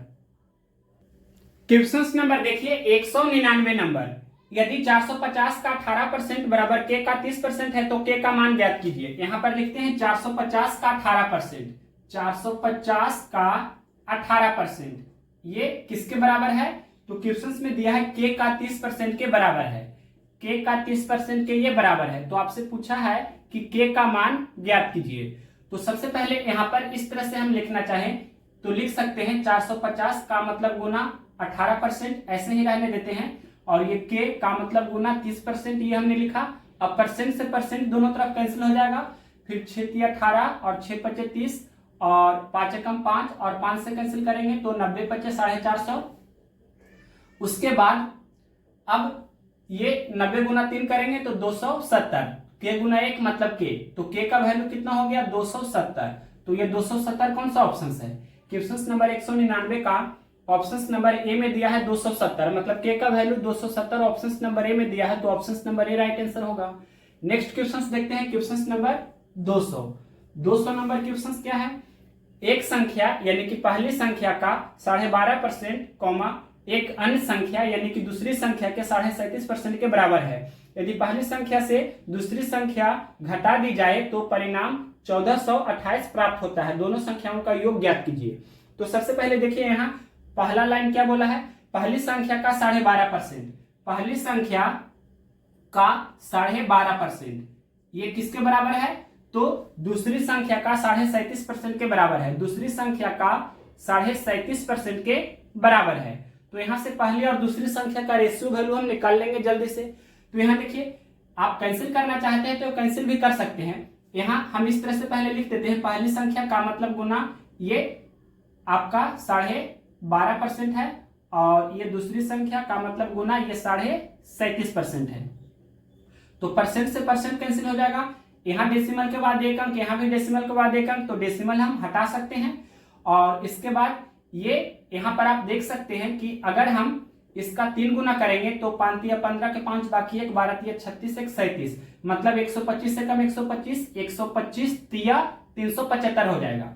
Question number देखिए 199 नंबर। यदि 450 का 18% बराबर k का 30% है तो k का मान ज्ञात कीजिए। यहां पर लिखते हैं 450 का 18%, 450 का 18% ये किसके बराबर है, तो क्वेश्चन में दिया है k का 30% के बराबर है, k का 30% के ये बराबर है। तो आपसे पूछा है कि k का मान ज्ञात कीजिए। तो सबसे पहले यहां पर इस तरह से हम लिखना चाहें तो लिख सकते हैं 450 का मतलब गुना 18%, ऐसे ही रहने देते हैं, और ये k का मतलब गुना 30%, ये हमने लिखा। अब परसेंट से परसेंट दोनों तरफ कैंसिल हो जाएगा, फिर 6 × 18 और 6 × 5 = 30 और 5 × 5 और 5 से कैंसिल करेंगे तो 90 × 5 = 450। उसके बाद अब ये 90 × 3 करेंगे तो 270, k × 1 मतलब k, तो k का वैल्यू कितना हो गया 270। तो ये 270 कौन सा ऑप्शन है, क्वेश्चन नंबर 199 का ऑप्शन नंबर ए में दिया है 270, मतलब k का वैल्यू 270 ऑप्शन नंबर ए में दिया है, तो option number A right answer होगा। नेक्स्ट क्वेश्चन देखते हैं, क्वेश्चन नंबर 200 नंबर क्वेश्चन क्या है, एक संख्या यानी कि पहली संख्या का 12.5% एक अन्य संख्या यानी कि दूसरी संख्या के 37.5% के बराबर है। यदि पहली संख्या से दूसरी संख्या घटा दी जाए तो परिणाम 1428 प्राप्त होता है। दोनों संख्याओं का योग ज्ञात कीजिए। तो सबसे पहले देखिए यहाँ पहला लाइन क्या बोला है, पहली संख्या का 12.5%, पहली संख्या का 12.5% ये किसके बराबर है, तो दूसरी संख्या का 37.5% के बराबर है, दूसरी संख्या का 37.5% के बराबर है। तो यहां से पहली और दूसरी संख्या का रेशियो वैल्यू हम निकाल लेंगे जल्दी से। तो यहाँ देखिए आप कैंसिल करना चाहते हैं तो कैंसिल भी कर सकते हैं। यहाँ हम इस तरह से पहले लिख देते हैं, पहली संख्या का मतलब गुना ये आपका 12.5% है, और ये दूसरी संख्या का मतलब गुना ये 37.5% है। तो परसेंट से परसेंट कैंसिल हो जाएगा, यहाँ डेसिमल के बाद एक अंक, यहाँ भी डेसिमल के बाद एक अंक, तो डेसिमल हम हटा सकते हैं। और इसके बाद ये यहाँ पर आप देख सकते हैं कि अगर हम इसका 3 गुना करेंगे तो 5 × 15 के 5 बाकी 1, 12 × 36, 1 37, मतलब 125 से कम 125, 125 × 375 हो जाएगा।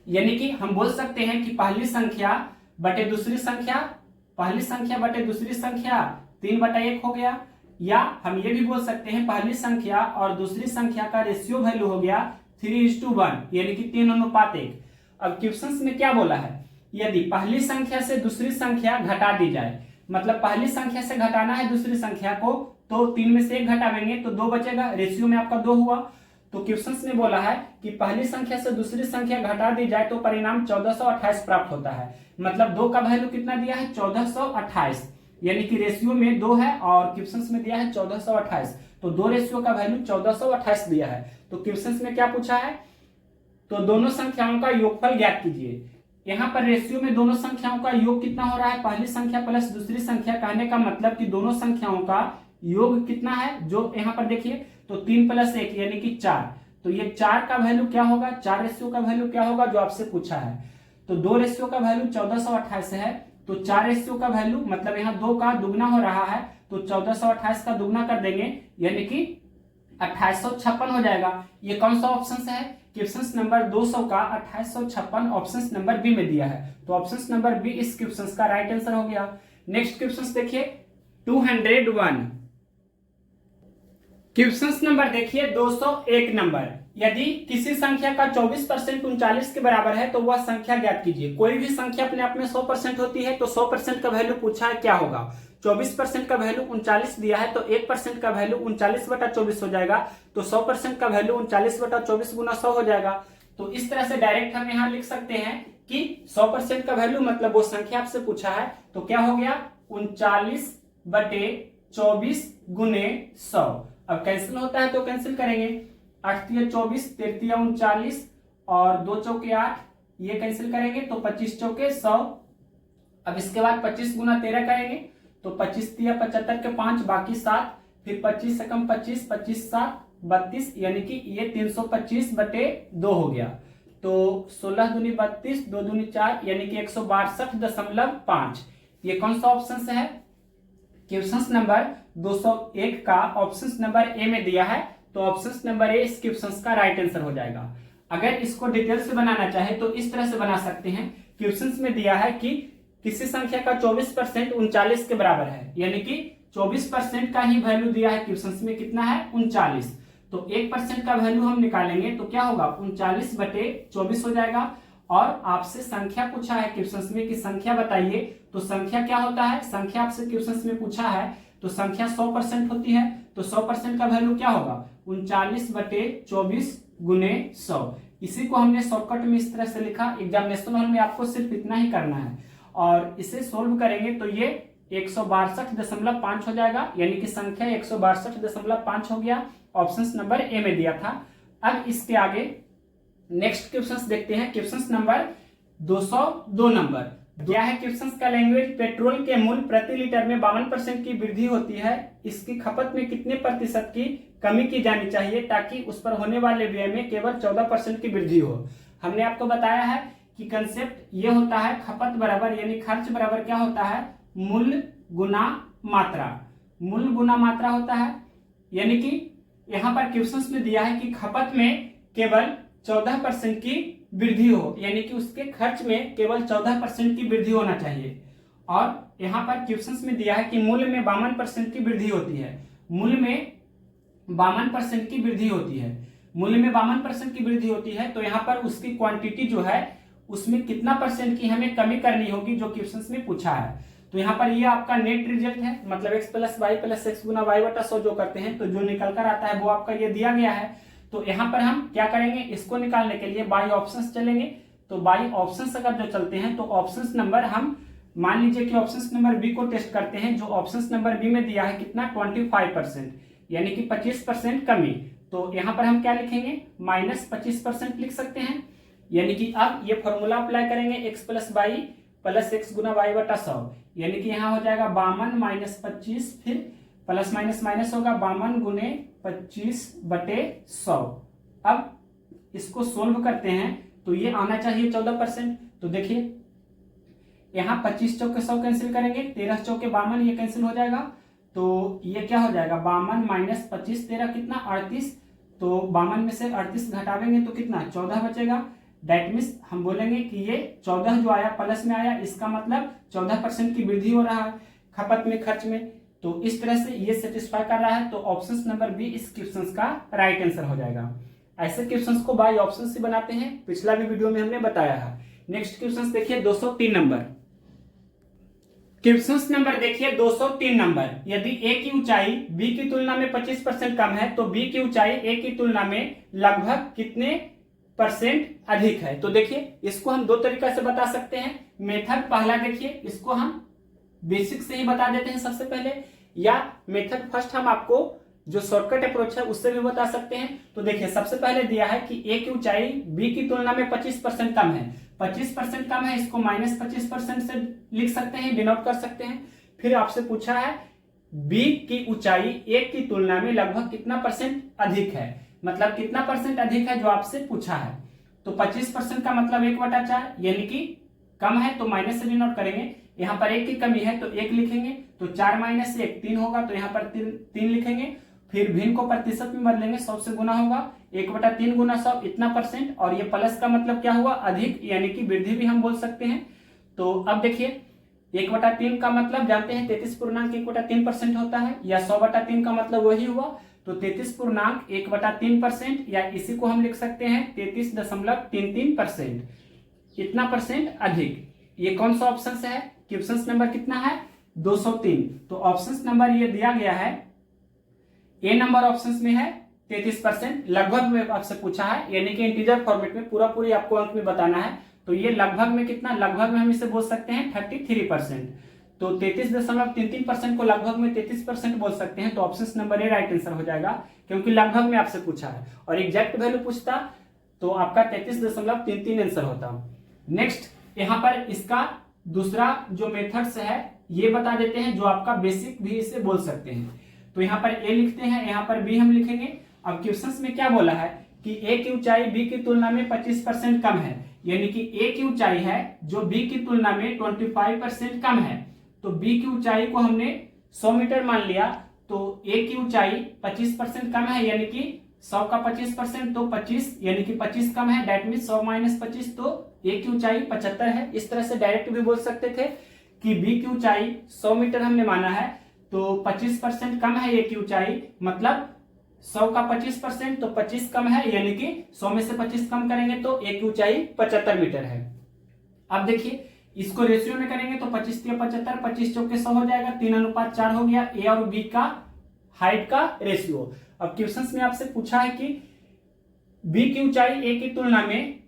यानी कि हम बोल सकते हैं कि पहली संख्या बटे दूसरी संख्या, पहली संख्या बटे दूसरी संख्या 3/1 हो गया, या हम ये भी बोल सकते हैं पहली संख्या और दूसरी संख्या का रेशियो वैल्यू हो गया 3:1 यानी कि 3:1। अब क्वेश्चंस में क्या बोला है, यदि पहली संख्या से दूसरी संख्या घटा दी जाए, मतलब पहली संख्या से घटाना है दूसरी संख्या को, तो 3 में से 1 घटावेंगे तो 2 बचेगा, रेशियो में आपका 2 हुआ। तो क्वेश्चंस में बोला है कि पहली संख्या से दूसरी संख्या घटा दी जाए तो परिणाम 1428 प्राप्त होता है, मतलब 2 का वैल्यू कितना दिया है 1428, यानी कि रेशियो में 2 है और क्वेश्चंस में दिया है 1428, तो 2 रेशियो का वैल्यू 1428 दिया है। तो क्वेश्चंस में क्या पूछा है, तो दोनों संख्याओं का योगफल ज्ञात कीजिए। यहाँ पर रेशियो में दोनों संख्याओं का योग कितना हो रहा है, पहली संख्या प्लस दूसरी संख्या, कहने का मतलब कि दोनों संख्याओं का योग कितना है, जो यहाँ पर देखिए तो 3 + 1 यानी कि 4, तो ये 4 का वैल्यू क्या होगा, 4 रेशियो का वैल्यू क्या होगा जो आपसे पूछा है। तो 2 रेशियो का वैल्यू 1428 है, तो 4 रेशियो का वैल्यू मतलब यहाँ 2 का दुगना हो रहा है, तो 1428 का दुगना कर देंगे यानी कि 2856 हो जाएगा। ये कौन सा ऑप्शन है, क्वेश्चन नंबर 200 का 2856 ऑप्शन नंबर बी में दिया है, तो ऑप्शन नंबर बी इस क्वेश्चन का राइट आंसर हो गया। नेक्स्ट क्वेश्चन देखिए 201, क्वेश्चन नंबर देखिए 201 नंबर। यदि किसी संख्या का 24% 39 के बराबर है तो वह संख्या ज्ञात कीजिए। कोई भी संख्या अपने आप में 100% होती है तो 100% का वैल्यू पूछा है, क्या होगा। 24% का वैल्यू 39 दिया है तो 1% का वैल्यू 39/24 हो जाएगा। तो 100% का वैल्यू 39/24 गुना 100 हो जाएगा। तो इस तरह से डायरेक्ट हम यहाँ लिख सकते हैं कि 100% का वैल्यू मतलब वो संख्या आपसे पूछा है तो क्या हो गया 39/24 गुने 100। अब कैंसिल होता है तो कैंसिल करेंगे, 8 × 24, 3 × 39 और 2 चौके 8, ये कैंसिल करेंगे तो 25 चौके 100। अब इसके बाद 25 गुना 13 करेंगे तो 25 × 75 के 5 बाकी 7, फिर 25 से कम 25, 25 7 32, यानी कि ये 325/2 हो गया। तो 16 दूनी 32, 2 दूनी 4, यानी कि 162.5। ये कौन सा ऑप्शन से है, क्वेश्चन नंबर 201 का ऑप्शन नंबर ए में दिया है। तो ऑप्शन नंबर ए इस क्वेश्चन का राइट आंसर हो जाएगा। अगर इसको डिटेल से बनाना चाहे तो इस तरह से बना सकते हैं। क्वेश्चन में दिया है कि किसी संख्या का 24% 39 के बराबर है, यानी कि 24% का ही वैल्यू दिया है क्वेश्चन में, कितना है 39। तो 1% का वैल्यू हम निकालेंगे तो क्या होगा 39/24 हो जाएगा। और आपसे संख्या पूछा है क्वेश्चन में कि संख्या बताइए, तो संख्या क्या होता है, संख्या आपसे क्वेश्चन में पूछा है तो संख्या 100% होती है। तो 100% का वैल्यू क्या होगा 39/24 गुने 100। इसी को हमने शॉर्टकट में इस तरह से लिखा। एग्जामिनेशन हॉल में आपको सिर्फ इतना ही करना है और इसे सोल्व करेंगे तो ये 162.5 हो जाएगा, यानी कि संख्या 162.5 हो गया। ऑप्शन नंबर ए में दिया था। अब इसके आगे नेक्स्ट क्वेश्चन देखते हैं। क्वेश्चन नंबर 202 नंबर क्या है क्वेश्चन का लैंग्वेज, पेट्रोल के मूल्य प्रति लीटर में 52% की वृद्धि होती है, इसकी खपत में कितने प्रतिशत की कमी की जानी चाहिए ताकि उस पर होने वाले व्यय में केवल 14% की वृद्धि हो। हमने आपको बताया है कि कंसेप्ट ये होता है, खपत बराबर यानी खर्च बराबर क्या होता है मूल्य गुना मात्रा। मूल्य गुना मात्रा होता है, यानी कि यहाँ पर क्वेश्चन में दिया है कि खपत में केवल 14% की वृद्धि हो, यानी कि उसके खर्च में केवल 14% की वृद्धि होना चाहिए। और यहाँ पर क्वेश्चन में दिया है कि मूल्य में 52% की वृद्धि होती है। मूल्य में 52% की वृद्धि होती है, मूल्य में 52% की वृद्धि होती है। तो यहाँ पर उसकी क्वांटिटी जो है उसमें कितना परसेंट की हमें कमी करनी होगी जो क्वेश्चन में पूछा है। तो यहाँ पर ये आपका नेट रिजल्ट है, मतलब x + y + x गुना y/100 जो करते हैं तो जो निकल कर आता है वो आपका ये दिया गया है। तो यहाँ पर हम क्या करेंगे, इसको निकालने के लिए बाई ऑप्शंस चलेंगे। तो बाई ऑप्शंस अगर जो चलते हैं तो ऑप्शंस नंबर हम मान लीजिए कि ऑप्शंस नंबर बी को टेस्ट करते हैं। जो ऑप्शंस नंबर बी में दिया है कितना 25%, यानी कि 25% कमी। तो यहाँ पर हम क्या लिखेंगे -25% लिख सकते हैं, यानी कि अब ये फॉर्मूला अप्लाई करेंगे x + y + x गुना y/100, यानी कि यहाँ हो जाएगा 52 - 25, फिर प्लस माइनस माइनस होगा 52 गुने 25/100। अब इसको सोल्व करते हैं तो ये आना चाहिए 14%। तो देखिए यहाँ 25 चौके 100 कैंसिल करेंगे, 13 चौके 52, ये कैंसिल हो जाएगा। तो ये क्या हो जाएगा 52 - 25 13 कितना 38। तो 52 में से 38 घटावेंगे तो कितना 14 बचेगा। दैट मीन्स हम बोलेंगे कि ये 14 जो आया प्लस में आया, इसका मतलब 14% की वृद्धि हो रहा है खपत में, खर्च में। तो इस तरह से ये सेटिस्फाई कर रहा है। तो ऑप्शन नंबर बी इस क्वेश्चन का राइट आंसर हो जाएगा। ऐसे क्वेश्चन को बाय ऑप्शन से बनाते हैं, पिछला भी वीडियो में हमने बताया है। नेक्स्ट क्वेश्चन देखिए 203 नंबर। क्वेश्चन नंबर देखिए 203 नंबर, यदि ए की ऊंचाई बी की तुलना में 25% कम है तो बी की ऊंचाई ए की तुलना में लगभग कितने % अधिक है। तो देखिए इसको हम दो तरीका से बता सकते हैं। मेथड पहला देखिए, इसको हम बेसिक से ही बता देते हैं सबसे पहले, या मेथड फर्स्ट हम आपको जो शॉर्टकट अप्रोच है उससे भी बता सकते हैं। तो देखिए सबसे पहले दिया है कि ए की ऊंचाई बी की तुलना में 25% कम है। 25% कम है, इसको -25% से लिख सकते हैं, डिनोट कर सकते हैं। फिर आपसे पूछा है बी की ऊंचाई ए की तुलना में लगभग कितना % अधिक है, मतलब कितना % अधिक है जो आपसे पूछा है। तो 25% का मतलब 1/4, यानी कि कम है तो माइनस से डिनोट करेंगे। यहाँ पर 1 की कमी है तो 1 लिखेंगे, तो 4 - 1 3 होगा, तो यहाँ पर 3 लिखेंगे। फिर भिन्न को प्रतिशत में बदलेंगे, 100 से गुना होगा, 1/3 गुना 100 इतना %। और ये प्लस का मतलब क्या हुआ अधिक, यानी कि वृद्धि भी हम बोल सकते हैं। तो अब देखिए 1/3 का मतलब जानते हैं 33.1/3% होता है, या 100/3 का मतलब वही हुआ। तो 33.1/3%, या इसी को हम लिख सकते हैं 33.33%, इतना परसेंट अधिक। ये कौन सा ऑप्शन है? क्वेश्चन नंबर कितना है? 203। तो ऑप्शन नंबर ये दिया गया है, ए नंबर ऑप्शन में है 33%। लगभग में आपसे पूछा है, यानी कि इंटीजर फॉर्मेट में पूरा पूरी आपको अंक में बताना है। तो ये लगभग में कितना? लगभग में हम इसे बोल सकते हैं 33%। तो 33.33% को लगभग में 33% बोल सकते हैं। तो option number A right answer हो जाएगा, क्योंकि लगभग में आपसे पूछा है। और एग्जैक्ट वैल्यू पूछता तो आपका 33.33 आंसर होता। नेक्स्ट यहाँ पर इसका दूसरा जो मेथड्स है ये बता देते हैं, जो आपका बेसिक भी इसे बोल सकते हैं। तो यहाँ पर ए लिखते हैं, यहाँ पर बी हम लिखेंगे। अब क्वेश्चन में क्या बोला है कि ए की ऊंचाई बी की तुलना में 25% कम है, यानी कि ए की ऊंचाई है जो बी की तुलना में 25% कम है। तो बी की ऊंचाई को हमने 100 मीटर मान लिया, तो ए की ऊंचाई 25% कम है, यानी कि 100 का 25% तो 25, यानी कि 25 कम है। दैट मीन 100 - 25, तो ए की ऊंचाई 75 है। इस तरह से डायरेक्ट भी बोल सकते थे कि बी की ऊंचाई 100 मीटर हमने माना है, तो 25% कम है ए की ऊंचाई, मतलब 100 का 25% तो 25 कम है, यानी कि 100 में से 25 कम करेंगे तो ए की ऊंचाई 75 मीटर है। अब देखिए इसको रेशियो में करेंगे तो 25 × 75, 25 चौके 100 हो जाएगा, 3:4 हो गया ए और बी का हाइट का रेशियो। अब क्वेश्चन में आपसे पूछा है कि बी की ऊंचाई ए की तुलना में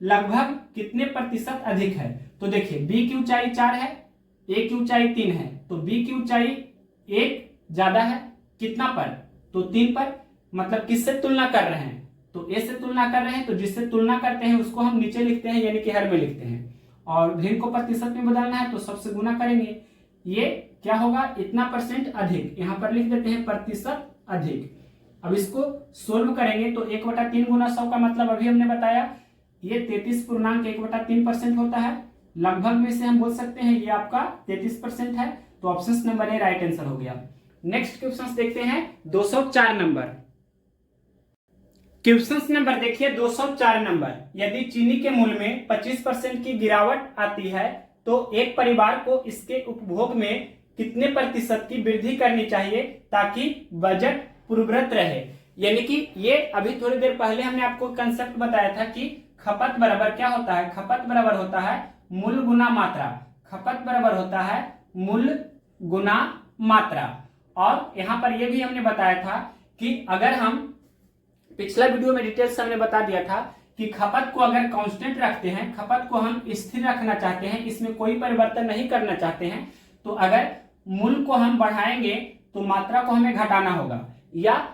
लगभग कितने प्रतिशत अधिक है। तो देखिए बी की ऊंचाई 4 है, ए की ऊंचाई 3 है, तो बी की ऊंचाई 1 ज्यादा है, कितना पर? तो 3 पर। मतलब किससे तुलना कर रहे हैं? तो ए से तुलना कर रहे हैं, तो जिससे तुलना करते हैं उसको हम नीचे लिखते हैं, यानी कि हर में लिखते हैं। और भिन्न को प्रतिशत में बदलना है तो सबसे गुना करेंगे। ये क्या होगा? इतना परसेंट अधिक, यहाँ पर लिख देते हैं प्रतिशत अधिक। अब इसको सोल्व करेंगे तो 1/3 गुना 100 का मतलब अभी हमने बताया ये 33.1/3% होता है। लगभग में से हम बोल सकते हैं ये आपका 33% है। तो option number A right answer हो गया। नेक्स्ट क्वेश्चन देखते हैं 204 नंबर। क्वेश्चन नंबर देखिए 204 नंबर। यदि चीनी के मूल्य में 25% की गिरावट आती है तो एक परिवार को इसके उपभोग में कितने प्रतिशत की वृद्धि करनी चाहिए ताकि बजट पूर्ववत रहे। यानी कि ये अभी थोड़ी देर पहले हमने आपको कंसेप्ट बताया था कि खपत बराबर क्या होता है? खपत बराबर होता है मूल्य गुना मात्रा। खपत बराबर होता है मूल्य गुना मात्रा। और यहां पर यह भी हमने बताया था कि अगर हम पिछला वीडियो में डिटेल से हमने बता दिया था कि खपत को अगर कांस्टेंट रखते हैं, खपत को हम स्थिर रखना चाहते हैं, इसमें कोई परिवर्तन नहीं करना चाहते हैं, तो अगर मूल्य को हम बढ़ाएंगे तो मात्रा को हमें घटाना होगा, या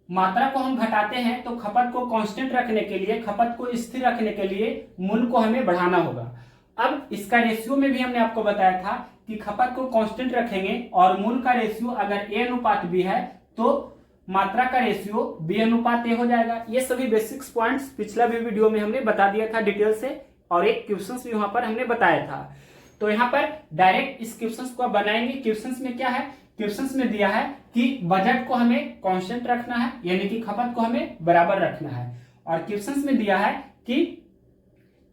मात्रा को हम घटाते हैं तो खपत को कांस्टेंट रखने के लिए, खपत को स्थिर रखने के लिए मूल्य को हमें बढ़ाना होगा। अब इसका रेशियो में भी हमने आपको बताया था कि खपत को कांस्टेंट रखेंगे और मूल्य का रेशियो अगर ए अनुपात बी है तो मात्रा का रेशियो बी अनुपात ए हो जाएगा। ये सभी बेसिक्स पॉइंट्स पिछला भी वीडियो में हमने बता दिया था डिटेल से, और एक क्वेश्चन भी वहां पर हमने बताया था। तो यहाँ पर डायरेक्ट इस क्वेश्चन को बनाएंगे। क्वेश्चन में क्या है? क्वेश्चन में दिया है कि बजट को हमें कांस्टेंट रखना है, यानी कि खपत को हमें बराबर रखना है। और क्वेश्चन में दिया है कि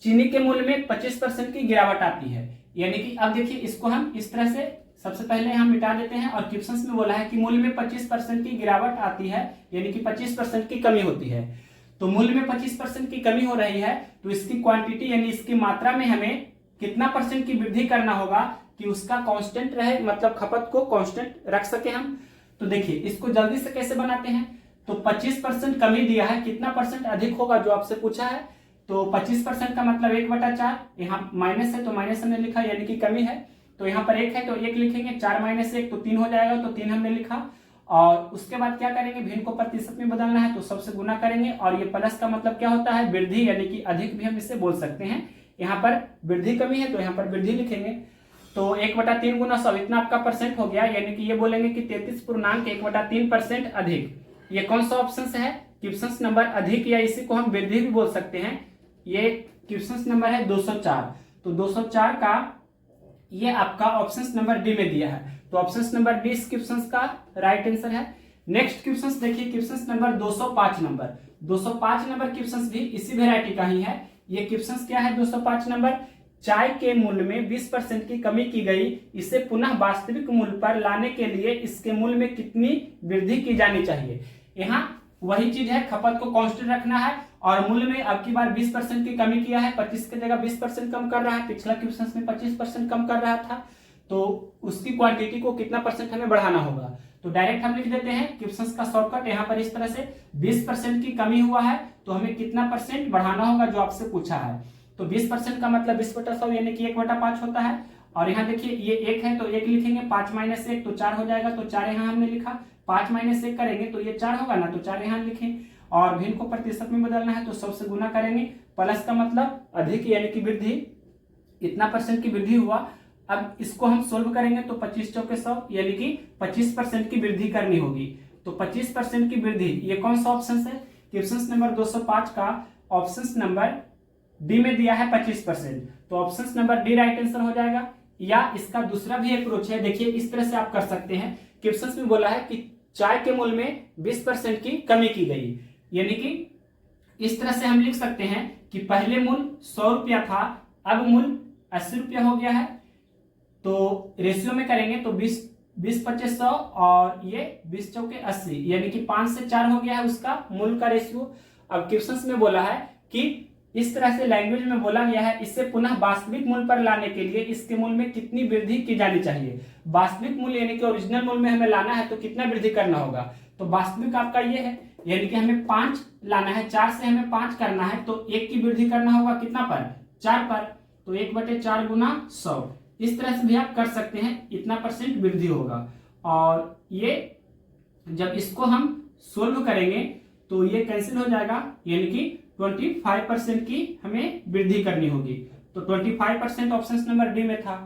चीनी के मूल्य में 25% की गिरावट आती है, यानी कि अब देखिए इसको हम इस तरह से सबसे पहले हम मिटा देते हैं। और क्वेश्चन में बोला है कि मूल्य में 25% की गिरावट आती है, यानी कि 25% की कमी होती है। तो मूल्य में 25% की कमी हो रही है तो इसकी क्वांटिटी यानी इसकी मात्रा में हमें कितना परसेंट की वृद्धि करना होगा कि उसका कांस्टेंट रहे, मतलब खपत को कांस्टेंट रख सके हम। तो देखिए इसको जल्दी से कैसे बनाते हैं। तो 25% कमी दिया है, कितना परसेंट अधिक होगा जो आपसे पूछा है। तो 25% का मतलब 1/4, यहाँ माइनस है तो माइनस हमने लिखा, यानी कि कमी है। तो यहाँ पर 1 है तो 1 लिखेंगे, 4 - 1 तो 3 हो जाएगा, तो 3 हमने लिखा। और उसके बाद क्या करेंगे? भिन्न को प्रतिशत में बदलना है तो सबसे गुना करेंगे। और ये प्लस का मतलब क्या होता है? वृद्धि, यानी कि अधिक भी हम इसे बोल सकते हैं। यहाँ पर वृद्धि कमी है तो यहाँ पर वृद्धि लिखेंगे। तो 1/3 गुना 100 इतना आपका परसेंट हो गया, यानी कि ये बोलेंगे कि 33.1/3% अधिक। ये कौन सा ऑप्शन है? क्वेश्चन नंबर अधिक, या इसी को हम वृद्धि भी बोल सकते हैं। ये क्वेश्चन नंबर है 204। तो 204 का ये आपका ऑप्शन नंबर डी में दिया है। तो ऑप्शन नंबर डी इस क्वेश्चन का राइट आंसर है। नेक्स्ट क्वेश्चन देखिए, question number 205 number. 205 number question भी इसी वेराइटी का ही है। ये क्वेश्चन क्या है? 205 नंबर, चाय के मूल्य में 20% की कमी की गई, इसे पुनः वास्तविक मूल्य पर लाने के लिए इसके मूल्य में कितनी वृद्धि की जानी चाहिए। यहाँ वही चीज है, खपत को कांस्टेंट रखना है और मूल्य में अब की बार 20% की कमी किया है, 25 की जगह 20% कम कर रहा है। पिछला क्वेश्चन में 25% कम कर रहा था, तो उसकी क्वांटिटी को कितना परसेंट हमें बढ़ाना होगा। तो डायरेक्ट हम लिख देते हैं क्वेश्चन का शॉर्टकट यहाँ पर इस तरह से, 20% की कमी हुआ है तो हमें कितना परसेंट बढ़ाना होगा जो आपसे पूछा है। तो 20% का मतलब 20/100 यानी कि 1/5 होता है। और यहाँ देखिए ये 1 है तो 1 लिखेंगे, 5 - 1 तो 4 हो जाएगा, तो 4 यहाँ हमने लिखा। 5 - 1 करेंगे तो ये 4 होगा ना, तो 4 यहाँ लिखें। और भिन्न को प्रतिशत में बदलना है तो 100 से गुना करेंगे। प्लस का मतलब अधिक यानी कि वृद्धि, इतना परसेंट की वृद्धि हुआ। अब इसको हम सोल्व करेंगे तो 25 चौके 100 यानी कि 25% की वृद्धि करनी होगी। तो 25% की वृद्धि, ये कौन सा ऑप्शन है, क्वेश्चन नंबर 205 का ऑप्शन नंबर डी में दिया है 25%, तो option number D right answer हो जाएगा। या इसका दूसरा भी अप्रोच है, देखिए इस तरह से आप कर सकते हैं। क्वेश्चन में बोला है कि चाय के मूल्य में 20% की कमी की गई, यानी कि इस तरह से हम लिख सकते हैं कि पहले मूल्य 100 रुपया था, अब मूल्य 80 रुपया हो गया है। तो रेशियो में करेंगे तो 20/2500 और ये 20 चौके 80 यानी कि 5 से 4 हो गया है उसका मूल्य का रेशियो। अब क्वेश्चन में बोला है कि इस तरह से लैंग्वेज में बोला गया है, इससे पुनः वास्तविक मूल्य पर लाने के लिए इसके मूल्य में कितनी वृद्धि की जानी चाहिए। वास्तविक मूल्य यानी कि ओरिजिनल मूल्य में हमें लाना है तो कितना वृद्धि करना होगा। तो वास्तविक आपका ये है, यानी कि हमें 5 लाना है, 4 से हमें 5 करना है तो 1 की वृद्धि करना होगा कितना पर, 4 पर। तो 1/4 गुना 100, इस तरह से भी आप कर सकते हैं, इतना परसेंट वृद्धि होगा। और ये जब इसको हम सोल्व करेंगे तो ये कैंसिल हो जाएगा, यानी कि 25% की हमें वृद्धि करनी होगी। तो 25% ऑप्शन नंबर डी में था।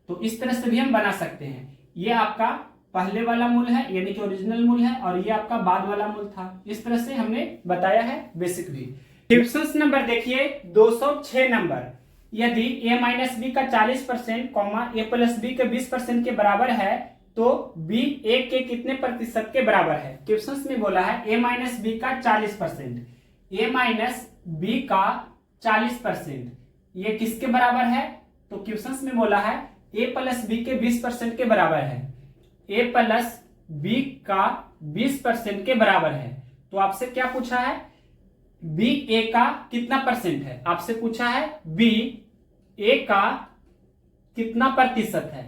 तो इस तरह से भी हम बना सकते हैं। ये आपका पहले वाला मूल्य है यानी कि ओरिजिनल मूल्य है, और ये आपका बाद वाला मूल्य था। इस तरह से हमने बताया है बेसिक भी। क्वेश्चन नंबर देखिए 206 नंबर, यदि a - b का 40%, a + b के 20% के बराबर है तो b a के कितने प्रतिशत के बराबर है। क्वेश्चन में बोला है a - b का 40%, a - b का 40%, ये किसके बराबर है। तो क्वेश्चन में बोला है a + b के 20% के बराबर है, a + b का 20% के बराबर है। तो आपसे क्या पूछा है, b a का कितना परसेंट है, आपसे पूछा है b a का कितना प्रतिशत है,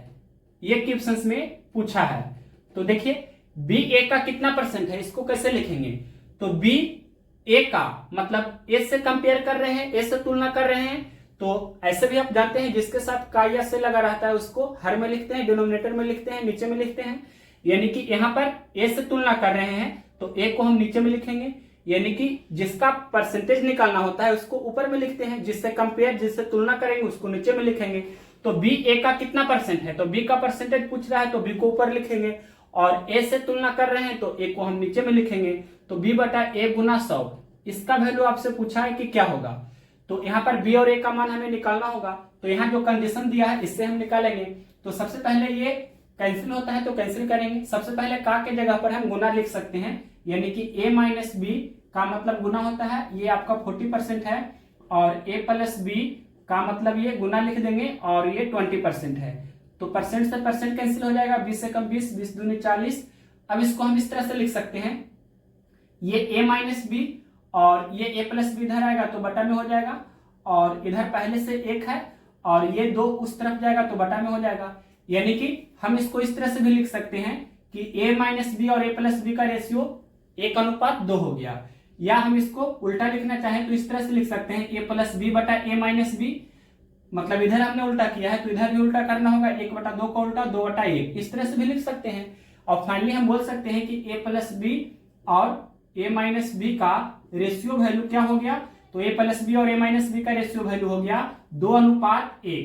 ये क्वेश्चन में पूछा है। तो देखिए b a का कितना परसेंट है, इसको कैसे लिखेंगे। तो b a का मतलब a से कंपेयर कर रहे हैं, a से तुलना कर रहे हैं। तो ऐसे भी आप जानते हैं जिसके साथ का या से लगा रहता है उसको हर में लिखते हैं, डिनोमिनेटर में लिखते हैं, नीचे में लिखते हैं। यानी कि यहाँ पर a से तुलना कर रहे हैं तो a को हम नीचे में लिखेंगे, यानी कि जिसका परसेंटेज निकालना होता है उसको ऊपर में लिखते हैं, जिससे कंपेयर जिससे तुलना करेंगे उसको नीचे में लिखेंगे। तो b a का कितना परसेंट है, तो b का परसेंटेज पूछ रहा है तो b को ऊपर लिखेंगे, और a से तुलना कर रहे हैं तो a को हम नीचे में लिखेंगे। तो b/a गुना 100, इसका वैल्यू आपसे पूछा है कि क्या होगा। तो यहाँ पर b और a का मान हमें निकालना होगा। तो यहाँ जो कंडीशन दिया है इससे हम निकालेंगे। तो सबसे पहले ये कैंसिल होता है तो कैंसिल करेंगे। सबसे पहले का के जगह पर हम गुना लिख सकते हैं, यानी कि a - b का मतलब गुना होता है, ये आपका 40% है, और a + b का मतलब ये गुना लिख देंगे और ये 20% है। तो परसेंट से परसेंट कैंसिल हो जाएगा, 20 से कम 20, 20 दूनी 40। अब इसको हम इस तरह से लिख सकते हैं, ये a - b और ये a + b इधर आएगा तो बटा में हो जाएगा, और इधर पहले से 1 है और ये 2 उस तरफ जाएगा तो बटा में हो जाएगा। यानी कि हम इसको इस तरह से भी लिख सकते हैं कि a - b और a + b का रेशियो 1:2 हो गया। या हम इसको उल्टा लिखना चाहें तो इस तरह से लिख सकते हैं a + b/a - b, मतलब इधर हमने उल्टा किया है तो इधर भी उल्टा करना होगा, 1/2 का उल्टा 2/1, इस तरह से भी लिख सकते हैं। और फाइनली हम बोल सकते हैं कि a + b और a - b का रेशियो वैल्यू क्या हो गया। तो a + b और a - b का रेशियो वैल्यू हो गया 2:1।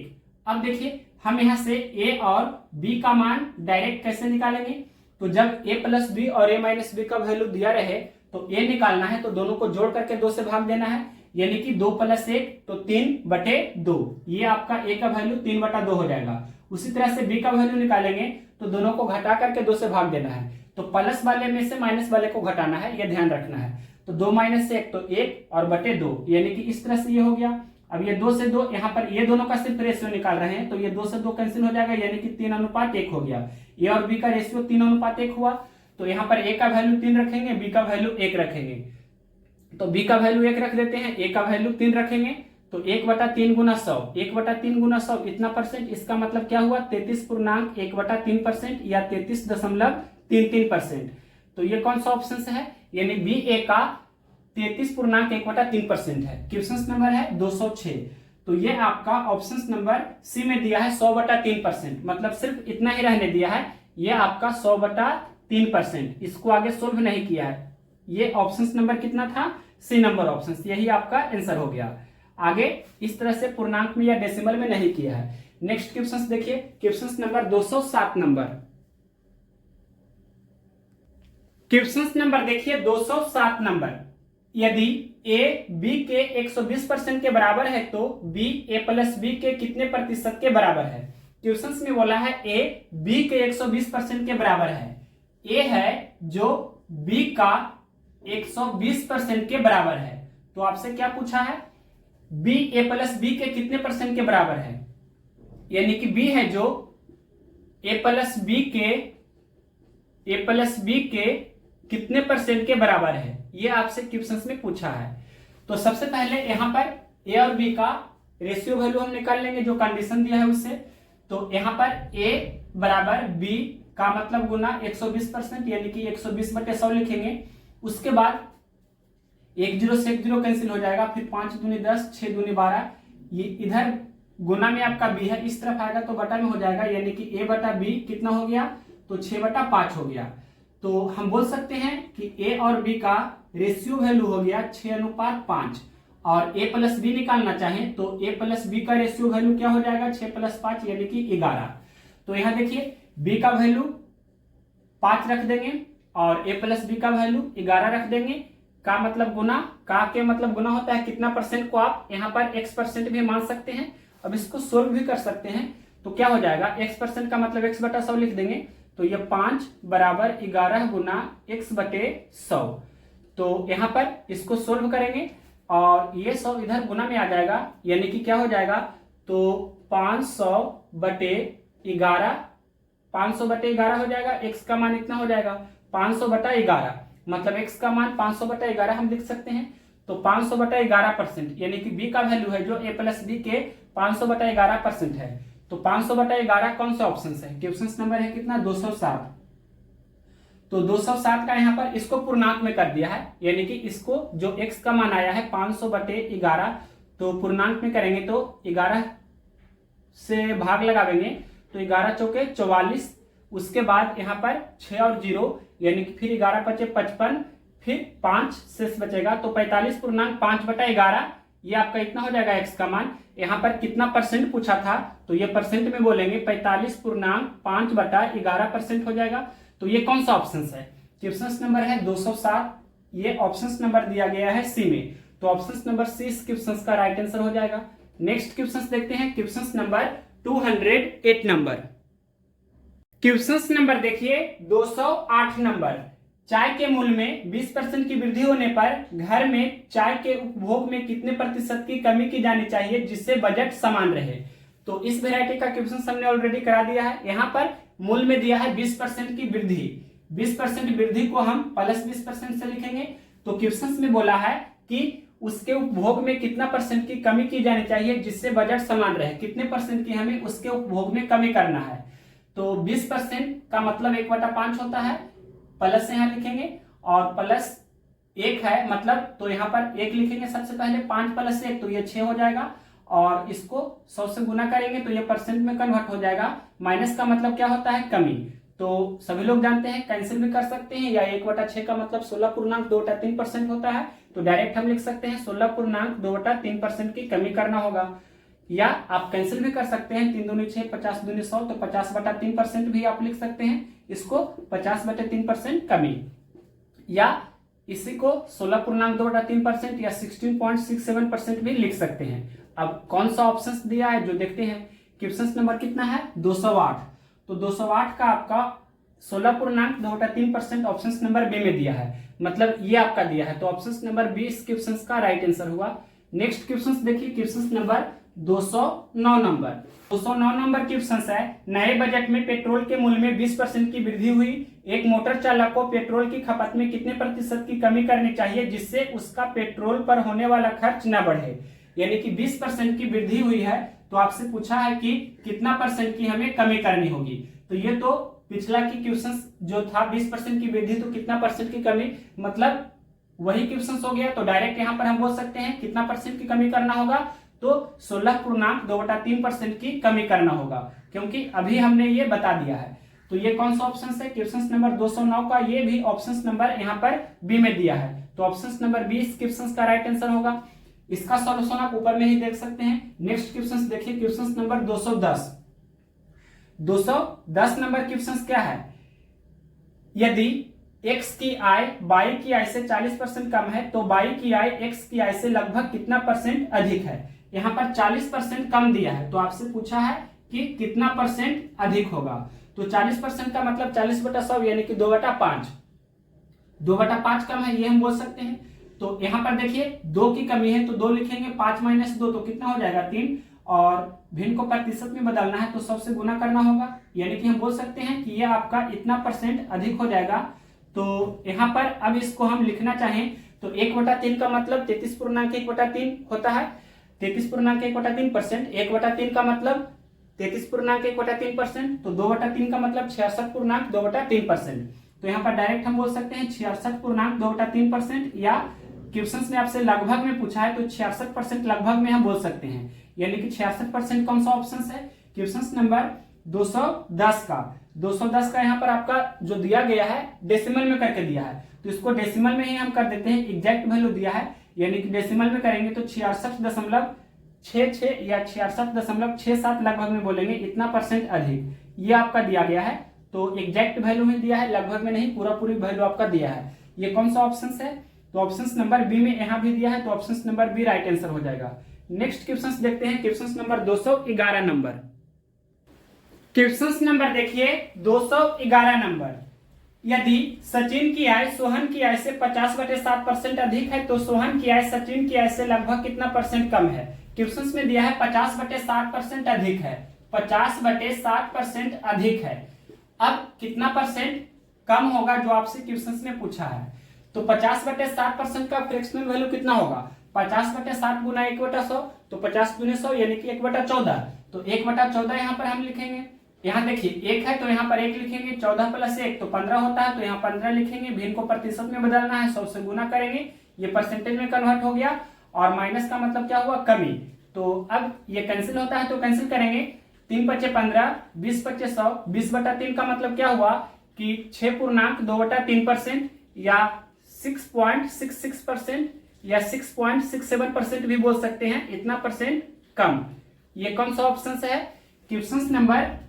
अब देखिए हम यहाँ से a और b का मान डायरेक्ट कैसे निकालेंगे। तो जब a + b और a - b का वैल्यू दिया रहे तो a निकालना है तो दोनों को जोड़ करके 2 से भाग देना है, यानी कि 2 + 1 तो 3/2, ये आपका a का वैल्यू 3/2 हो जाएगा। उसी तरह से b का वैल्यू निकालेंगे तो दोनों को घटा करके 2 से भाग देना है। तो प्लस वाले में से माइनस वाले को घटाना है, यह ध्यान रखना है। तो 2 - 1 तो 1 और /2, यानी कि इस तरह से ये हो गया। अब ये 2 से 2 यहाँ पर ये दोनों का सिर्फ रेशियो निकाल रहे हैं, तो ये 2 से 2 कैंसिल हो जाएगा, यानी कि 3:1 हो गया। ए और बी का रेशियो 3:1 हुआ, तो यहाँ पर ए का वैल्यू 3 रखेंगे, बी का वैल्यू 1 रखेंगे। तो बी का वैल्यू 1 रख देते हैं, ए का वैल्यू 3 रखेंगे, तो 1/3 गुना 100, 1/3 गुना 100 इतना परसेंट, इसका मतलब क्या हुआ 33.1/3% या 33.33%। तो ये कौन सा ऑप्शन है, यानी बी ए का 33.1/3% है। क्वेश्चन नंबर है 206। तो ये आपका ऑप्शन नंबर सी में दिया है 100/3%, मतलब सिर्फ इतना ही रहने दिया है, ये आपका 100/3%, इसको आगे सोल्व नहीं किया है। ये ऑप्शन नंबर कितना था, सी नंबर ऑप्शन, यही आपका आंसर हो गया। आगे इस तरह से पूर्णांक में या डेसिमल में नहीं किया है। नेक्स्ट क्वेश्चन देखिए, question number 207 number. Question number देखिए 207 नंबर। यदि ए बी के 120% के बराबर है तो बी ए प्लस बी के कितने प्रतिशत के बराबर है। क्वेश्चन में बोला है ए बी के 120% के बराबर है। ए है जो बी का 120% के बराबर है, तो आपसे क्या पूछा है, बी ए प्लस बी के कितने परसेंट के बराबर है, यानी कि बी है जो ए प्लस बी के कितने परसेंट के बराबर है, ये आपसे क्वेश्चन में पूछा है। तो सबसे पहले यहां पर ए और बी का रेशियो वैल्यू हम निकाल लेंगे जो कंडीशन दिया है उससे। तो यहां पर ए बराबर बी का मतलब गुना 120%, यानी कि 120/100 लिखेंगे। उसके बाद 1 0 से 1 0 कैंसिल हो जाएगा, फिर 5 दूनी 10, 6 दूनी 12, ये इधर गुना में आपका बी है, इस तरफ आएगा तो बटा में हो जाएगा, यानी कि ए बटा बी कितना हो गया, तो 6/5 हो गया। तो हम बोल सकते हैं कि ए और बी का रेशियो वैल्यू हो गया 6:5, और ए प्लस बी निकालना चाहें तो ए प्लस बी का रेशियो वैल्यू क्या हो जाएगा, 6 + 5 यानी कि 11। तो यहां देखिए बी का वैल्यू 5 रख देंगे और ए प्लस बी का वैल्यू 11 रख देंगे। का मतलब गुना, का के मतलब गुना होता है कितना परसेंट को आप यहाँ पर x% भी मान सकते हैं। अब इसको सोल्व भी कर सकते हैं, तो क्या हो जाएगा, x% का मतलब x/100 लिख देंगे, तो ये 5 = 11 गुना x/100। तो यहाँ पर इसको सोल्व करेंगे और ये 100 इधर गुना में आ जाएगा, यानी कि क्या हो जाएगा, तो 500/11, 500/11 हो जाएगा। x का मान इतना हो जाएगा 500/11, मतलब x का मान 500/11 हम लिख सकते हैं। तो 500/11%, यानी कि b का वैल्यू है जो a प्लस b के 500/11% है। तो 500/11 कौन सा ऑप्शन है, क्वेश्चन नंबर है कितना, 207। तो 207 का यहाँ पर इसको पूर्णांक में कर दिया है, यानी कि इसको जो x का मान आया है 500/11, तो पूर्णांक में करेंगे तो 11 से भाग लगावेंगे, तो 11 चौके 44, उसके बाद यहाँ पर 6 और 0, यानी कि फिर 11 × 5 = 55, फिर 5 शेष बचेगा, तो 45.5/11, ये आपका इतना हो जाएगा x का मान। यहाँ पर कितना परसेंट पूछा था, तो ये परसेंट में बोलेंगे 45.5/11% हो जाएगा। तो ये कौन सा ऑप्शन है, क्वेश्चन नंबर है 207, ये ऑप्शन नंबर दिया गया है सी में, तो ऑप्शन नंबर सी इस क्वेश्चन का राइट आंसर हो जाएगा। नेक्स्ट क्वेश्चन देखते हैं, question number 208 number. Question number देखिए 208 नंबर। चाय के मूल्य में 20% की वृद्धि होने पर घर में चाय के उपभोग में कितने प्रतिशत की कमी की जानी चाहिए जिससे बजट समान रहे। तो इस वैरायटी का क्वेश्चन हमने ऑलरेडी करा दिया है। यहाँ पर मूल्य में दिया है 20% की वृद्धि, 20% वृद्धि को हम +20% से लिखेंगे। तो क्वेश्चन में बोला है कि उसके उपभोग में कितना परसेंट की कमी की जानी चाहिए जिससे बजट समान रहे, कितने परसेंट की हमें उसके उपभोग में कमी करना है। तो 20% का मतलब 1/5 होता है, प्लस यहाँ लिखेंगे और +1 है मतलब, तो यहाँ पर 1 लिखेंगे सबसे पहले, 5 + 1 तो ये 6 हो जाएगा, और इसको 100 से गुना करेंगे तो ये परसेंट में कन्वर्ट हो जाएगा। माइनस का मतलब क्या होता है, कमी। तो सभी लोग जानते हैं, कैंसिल भी कर सकते हैं, या 1/6 का मतलब 16.2/3% होता है, तो डायरेक्ट हम लिख सकते हैं 16.2/3% की कमी करना होगा। या आप कैंसिल भी कर सकते हैं, 3 दूनी 6, 50 दूनी 100, तो 50/3% भी आप लिख सकते हैं, इसको 50/3% कमी, या इसी को 16.2/3% या 16.67% भी लिख सकते हैं। अब कौन सा ऑप्शन दिया है जो देखते हैं। क्वेश्चन नंबर कितना है, 208। तो 208 का आपका 16.2/3% ऑप्शन नंबर बी में दिया है, मतलब ये आपका दिया है, तो ऑप्शन नंबर बी इस क्वेश्चन का राइट आंसर हुआ। नेक्स्ट क्वेश्चन देखिए, question number 209 number 209 number question है, नए बजट में पेट्रोल के मूल्य में 20% की वृद्धि हुई। एक मोटर चालक को पेट्रोल की खपत में कितने प्रतिशत की कमी करनी चाहिए जिससे उसका पेट्रोल पर होने वाला खर्च न बढ़े। यानी कि 20% की वृद्धि हुई है, तो आपसे पूछा है कि कितना परसेंट की हमें कमी करनी होगी। तो ये तो पिछला की क्वेश्चन जो था 20% की वृद्धि तो कितना परसेंट की कमी, मतलब वही क्वेश्चन हो गया। तो डायरेक्ट यहां पर हम बोल सकते हैं कितना परसेंट की कमी करना होगा, तो 16.2/3% की कमी करना होगा, क्योंकि अभी हमने ये बता दिया है। तो ये कौन सा ऑप्शन है, क्वेश्चन नंबर 209 का, ये भी ऑप्शन नंबर यहाँ पर बी में दिया है। तो ऑप्शन नंबर बी इस क्वेश्चन का राइट आंसर होगा। इसका सॉल्यूशन आप ऊपर में ही देख सकते हैं। नेक्स्ट क्वेश्चन देखिए, क्वेश्चन नंबर 210 नंबर क्वेश्चन क्या है, यदि x की आय y की आय से 40% कम है तो y की आय x की आय से लगभग कितना परसेंट अधिक है। यहाँ पर 40% कम दिया है, तो आपसे पूछा है कि कितना परसेंट अधिक होगा। तो 40% का मतलब 40/100 यानी कि 2/5 कम है, ये हम बोल सकते हैं। तो यहाँ पर देखिए 2 की कमी है, तो 2 लिखेंगे, 5 - 2 तो कितना हो जाएगा 3, और भिन्न को प्रतिशत में बदलना है तो 100 से गुना करना होगा, यानी कि हम बोल सकते हैं कि यह आपका इतना परसेंट अधिक हो जाएगा। तो यहाँ पर अब इसको हम लिखना चाहें तो 1/3 का मतलब 33.1/3 होता है, 33.1/3%। 1/3 का मतलब 33.1/3%, तो 2/3 का मतलब 66.2/3%। तो यहाँ पर डायरेक्ट हम बोल सकते हैं 66.2/3%, या क्वेश्चन ने आपसे लगभग में पूछा है तो 66% लगभग में हम बोल सकते हैं, यानी कि 66% कौन सा ऑप्शन है, क्वेश्चन नंबर 210 का यहाँ पर आपका जो दिया गया है डेसिमल में करके दिया है, तो इसको डेसिमल में ही हम कर देते हैं। एग्जैक्ट वैल्यू दिया है, यानी कि डेसिमल में करेंगे तो 66.66 या 66.67 लगभग में बोलेंगे, इतना परसेंट अधिक, ये आपका दिया गया है। तो एग्जैक्ट वैल्यू में दिया है, लगभग में नहीं, पूरी वैल्यू आपका दिया है। ये कौन सा ऑप्शन है, तो ऑप्शन नंबर बी में यहाँ भी दिया है, तो option number B right answer हो जाएगा। नेक्स्ट क्वेश्चन देखते हैं, question number 211 number. Question number देखिए 211 नंबर, यदि सचिन की आय सोहन की आय से 50/7% अधिक है तो सोहन की आय सचिन की आय से लगभग कितना परसेंट कम है। क्वेश्चन में दिया है 50/7% अधिक है, 50/7% अधिक है। अब कितना परसेंट कम होगा जो आपसे क्वेश्चन में पूछा है। तो 50/7% का फ्रैक्शनल वैल्यू कितना होगा, 50/7 गुना 1/100, तो 50 × 100 यानी कि 1/14। तो 1/14 यहाँ पर हम लिखेंगे। यहाँ देखिए 1 है तो यहाँ पर 1 लिखेंगे, 14 + 1 तो 15 होता है, तो यहाँ 15 लिखेंगे। भिन्न को प्रतिशत में बदलना है, 100 से गुना करेंगे, ये परसेंटेज में कन्वर्ट हो गया। और माइनस का मतलब क्या हुआ, कमी। तो अब ये कैंसिल होता है तो कैंसिल करेंगे, 3 × 5 = 15, 20 × 5 = 100, 20/3 का मतलब क्या हुआ कि 6.2/3% या 6.66% या 6.67% भी बोल सकते हैं, इतना परसेंट कम। ये कौन सा ऑप्शन है, क्वेश्चन नंबर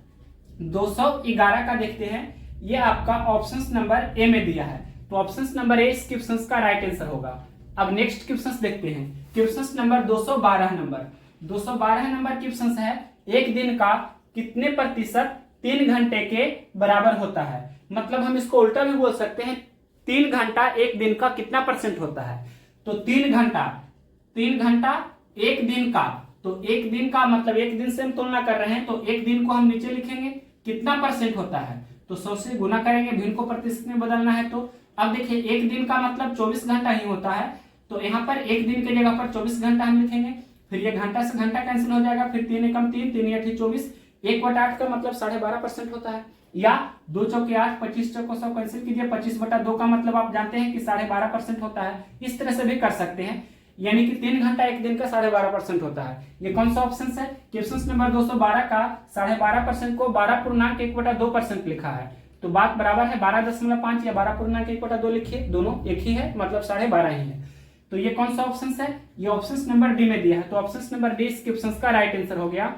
211 का देखते हैं। ये आपका ऑप्शन नंबर ए में दिया है, तो ऑप्शन नंबर ए इस क्वेश्चन का राइट आंसर होगा। अब नेक्स्ट क्वेश्चन देखते हैं, question number 212 number. 212 number question है, एक दिन का कितने प्रतिशत 3 घंटे के बराबर होता है। मतलब हम इसको उल्टा भी बोल सकते हैं, 3 घंटा एक दिन का कितना परसेंट होता है। तो 3 घंटा एक दिन का, तो एक दिन का मतलब एक दिन से हम तुलना कर रहे हैं, तो एक दिन को हम नीचे लिखेंगे कितना परसेंट होता है, तो 100 से गुना करेंगे, भिन्न को प्रतिशत में बदलना है। तो अब देखिए एक दिन का मतलब 24 घंटा ही होता है, तो यहाँ पर एक दिन के जगह पर 24 घंटा हम लिखेंगे। फिर ये घंटा से घंटा कैंसिल हो जाएगा, फिर 3 × 3 3 × 8 = 24, 1/8 का मतलब 12.5% होता है। या 2 × 4 = 8, 25 × 100 कैंसिल कीजिए, 25/2 का मतलब आप जानते हैं कि 12.5% होता है। इस तरह से भी कर सकते हैं, यानी कि 3 घंटा एक दिन का 12.5% होता है। ये कौन सा ऑप्शन है, क्वेश्चन नंबर 212 का 12.5% को 12.1/2% लिखा है, तो बात बराबर है। 12.5 या 12.1/2 लिखिए, दोनों एक ही है, मतलब 12.5 ही है। तो ये कौन सा ऑप्शन है, ये ऑप्शन नंबर डी में दिया है, तो ऑप्शन नंबर डी इस क्वेश्चन का राइट आंसर हो गया।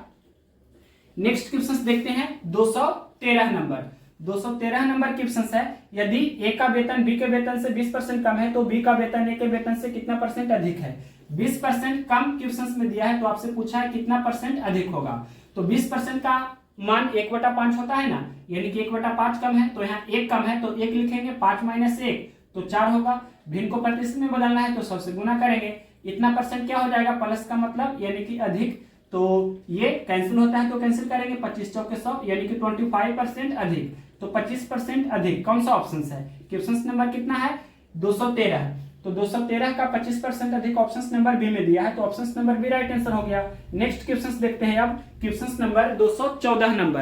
नेक्स्ट क्वेश्चन देखते हैं 213 नंबर। 213 नंबर क्वेश्चन है, यदि ए का वेतन बी के वेतन से 20% कम है तो बी का वेतन ए के वेतन से कितना परसेंट अधिक है। 20% कम क्वेश्चन में दिया है, तो आपसे पूछा है कितना परसेंट अधिक होगा। तो 20% का मान 1/5 होता है ना, यानी कि 1/5 कम है, तो यहाँ 1 कम है तो 1 लिखेंगे, 5 - 1 तो 4 होगा। भिन्न को प्रतिशत में बदलना है तो 100 से गुना करेंगे, इतना परसेंट क्या हो जाएगा, प्लस का मतलब यानी कि अधिक, तो ये कैंसिल होता है तो कैंसिल करेंगे, 25 चौके 100 यानी कि 25% अधिक, तो 25% अधिक कौन सा ऑप्शन है, क्वेश्चन नंबर कितना है 213, तो 213 का 25% अधिक ऑप्शन नंबर बी में दिया है, तो option number B right answer हो गया। नेक्स्ट क्वेश्चन देखते हैं अब question number 214 number.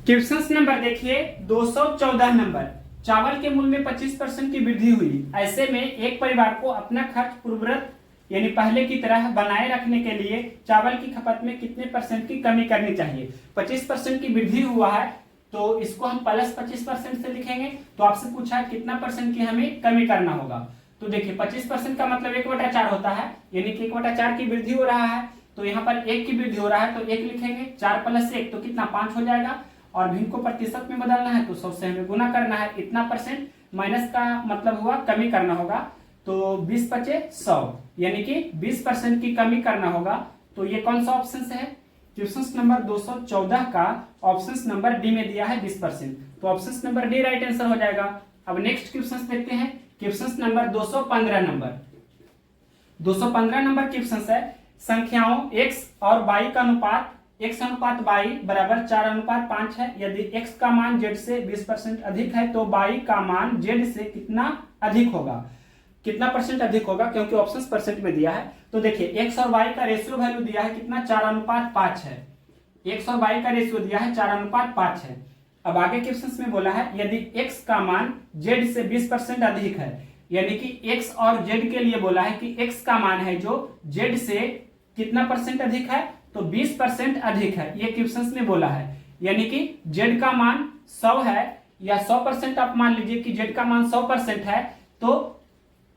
Question number देखिए 214 नंबर, चावल के मूल्य में 25% की वृद्धि हुई, ऐसे में एक परिवार को अपना खर्च पूर्ववत यानी पहले की तरह बनाए रखने के लिए चावल की खपत में कितने परसेंट की कमी करनी चाहिए। 25% की वृद्धि हुआ है तो इसको हम प्लस 25% से लिखेंगे, तो आपसे पूछा है कितना परसेंट की हमें कमी करना होगा। तो देखिए 25% का मतलब 1/4 होता है, यानी कि 1/4 की वृद्धि हो रहा है, तो यहाँ पर 1 की वृद्धि हो रहा है तो 1 लिखेंगे, 4 + 1 तो कितना 5 हो जाएगा, और भिन्न को प्रतिशत में बदलना है तो 100 से हमें गुना करना है, इतना परसेंट माइनस का मतलब हुआ कमी करना होगा, तो 20 बचे 100 यानी कि 20% की कमी करना होगा। तो ये कौन सा ऑप्शन है, क्वेश्चन नंबर 214 का ऑप्शन नंबर डी में दिया है 20%, तो option number D right answer हो जाएगा। अब नेक्स्ट क्वेश्चन देखते हैं question number 215 number. 215 number question है संख्याओं x और y का अनुपात x अनुपात y बराबर 4:5 है, यदि x का मान z से 20% अधिक है तो y का मान z से कितना अधिक होगा, कितना परसेंट अधिक होगा, क्योंकि ऑप्शन परसेंट में दिया है। तो देखिए x और y का रेशियो वैल्यू दिया है कितना 4:5 है, x और y का रेशियो दिया है 4:5 है। अब आगे क्वेश्चन में बोला है यदि x का मान z से 20% अधिक है, यानी कि x और z के लिए बोला है कि x का मान है जो z से कितना परसेंट अधिक है, तो 20% अधिक है, ये क्वेश्चन में बोला है, यानी कि z का मान 100 है या 100% आप मान लीजिए कि z का मान 100% है, तो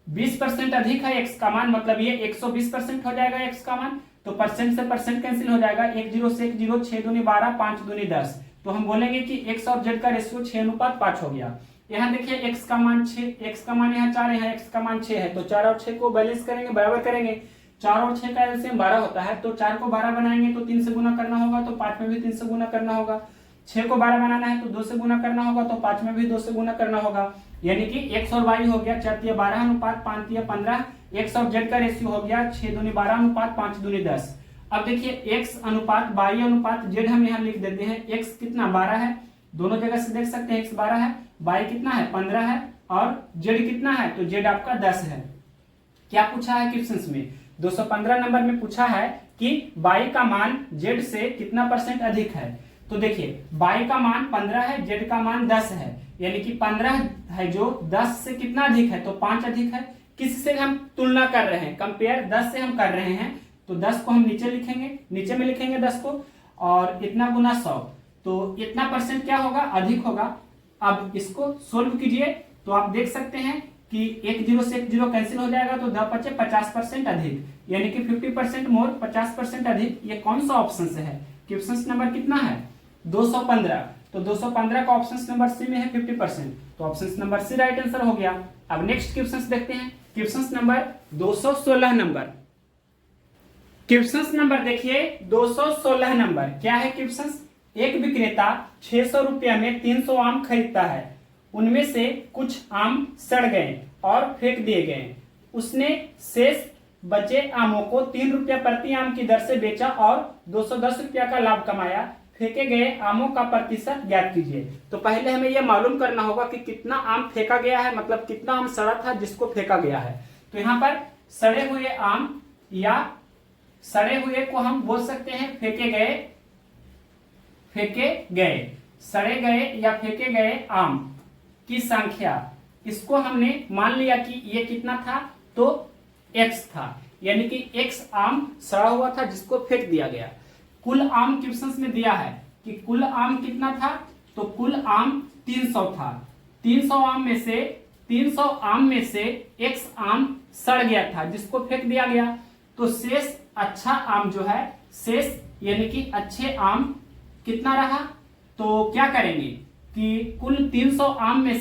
20% अधिक है x का मान, मतलब ये 120% हो जाएगा x का मान, तो परसेंट से परसेंट कैंसिल हो जाएगा, 1 0 से 1 0, 6 दूनी 12, 5 दूनी 10, तो हम बोलेंगे कि x और z का रेशियो 6:5 हो गया। यहाँ देखिए x का मान 6, x का मान यहाँ 4 है, यहाँ x का मान 6 है, तो 4 और 6 को बैलेंस करेंगे, बराबर करेंगे, 4 और 6 का एलसीएम 12 होता है, तो 4 को 12 बनाएंगे तो 3 से गुना करना होगा, तो 5 में भी 3 से गुना करना होगा, 6 को 12 बनाना है तो 2 से गुना करना होगा, तो 5 में भी 2 से गुना करना होगा, यानी कि x और y हो गया 4 × 12 अनुपात 5 × 15, x और z का रेशियो हो गया 6 दूनी 12 अनुपात 5 दूनी 10। अब देखिए x अनुपात y अनुपात z हम यहाँ लिख देते हैं, x कितना 12 है, दोनों जगह से देख सकते हैं x 12 है, y कितना है 15 है, और z कितना है, तो z आपका 10 है। क्या पूछा है क्वेश्चन में, 215 नंबर में पूछा है कि y का मान z से कितना परसेंट अधिक है, तो देखिए y का मान 15 है, z का मान 10 है, यानी कि 15 है जो 10 से कितना अधिक है, तो 5 अधिक है, किससे हम तुलना कर रहे हैं, कंपेयर 10 से हम कर रहे हैं, तो 10 को हम नीचे लिखेंगे, नीचे में लिखेंगे 10 को, और इतना गुना 100, तो इतना परसेंट क्या होगा, अधिक होगा। अब इसको सोल्व कीजिए तो आप देख सकते हैं कि 1 0 से 1 0 कैंसिल हो जाएगा, तो 10 बचे 50% अधिक, यानी कि 50% मोर 50% अधिक, ये कौन सा ऑप्शन से है, क्वेश्चन नंबर कितना है 215, तो 215 का ऑप्शन नंबर सी में है 50%, तो option number C right answer हो गया। अब नेक्स्ट क्वेश्चन देखते हैं question number 216 number. Question number देखिए 216 नंबर, क्या है क्वेश्चन, एक विक्रेता 600 रुपया में 300 आम खरीदता है, उनमें से कुछ आम सड़ गए और फेंक दिए गए, उसने शेष बचे आमों को 3 रुपया प्रति आम की दर से बेचा और 210 रुपया का लाभ कमाया, फेंके गए आमों का प्रतिशत ज्ञात कीजिए। तो पहले हमें यह मालूम करना होगा कि कितना आम फेंका गया है, मतलब कितना आम सड़ा था जिसको फेंका गया है। तो यहाँ पर सड़े हुए आम या सड़े हुए को हम बोल सकते हैं फेंके गए, सड़े गए या फेंके गए आम की संख्या, इसको हमने मान लिया कि ये कितना था, तो x था, यानी कि x आम सड़ा हुआ था जिसको फेंक दिया गया। कुल आम क्वेश्चन में दिया है कि कुल आम कितना था, तो कुल आम 300 था, 300 आम में से x आम सड़ गया था जिसको फेंक दिया गया, तो शेष अच्छा आम जो है, शेष यानी कि अच्छे आम कितना रहा, तो क्या करेंगे कि कुल 300 आम में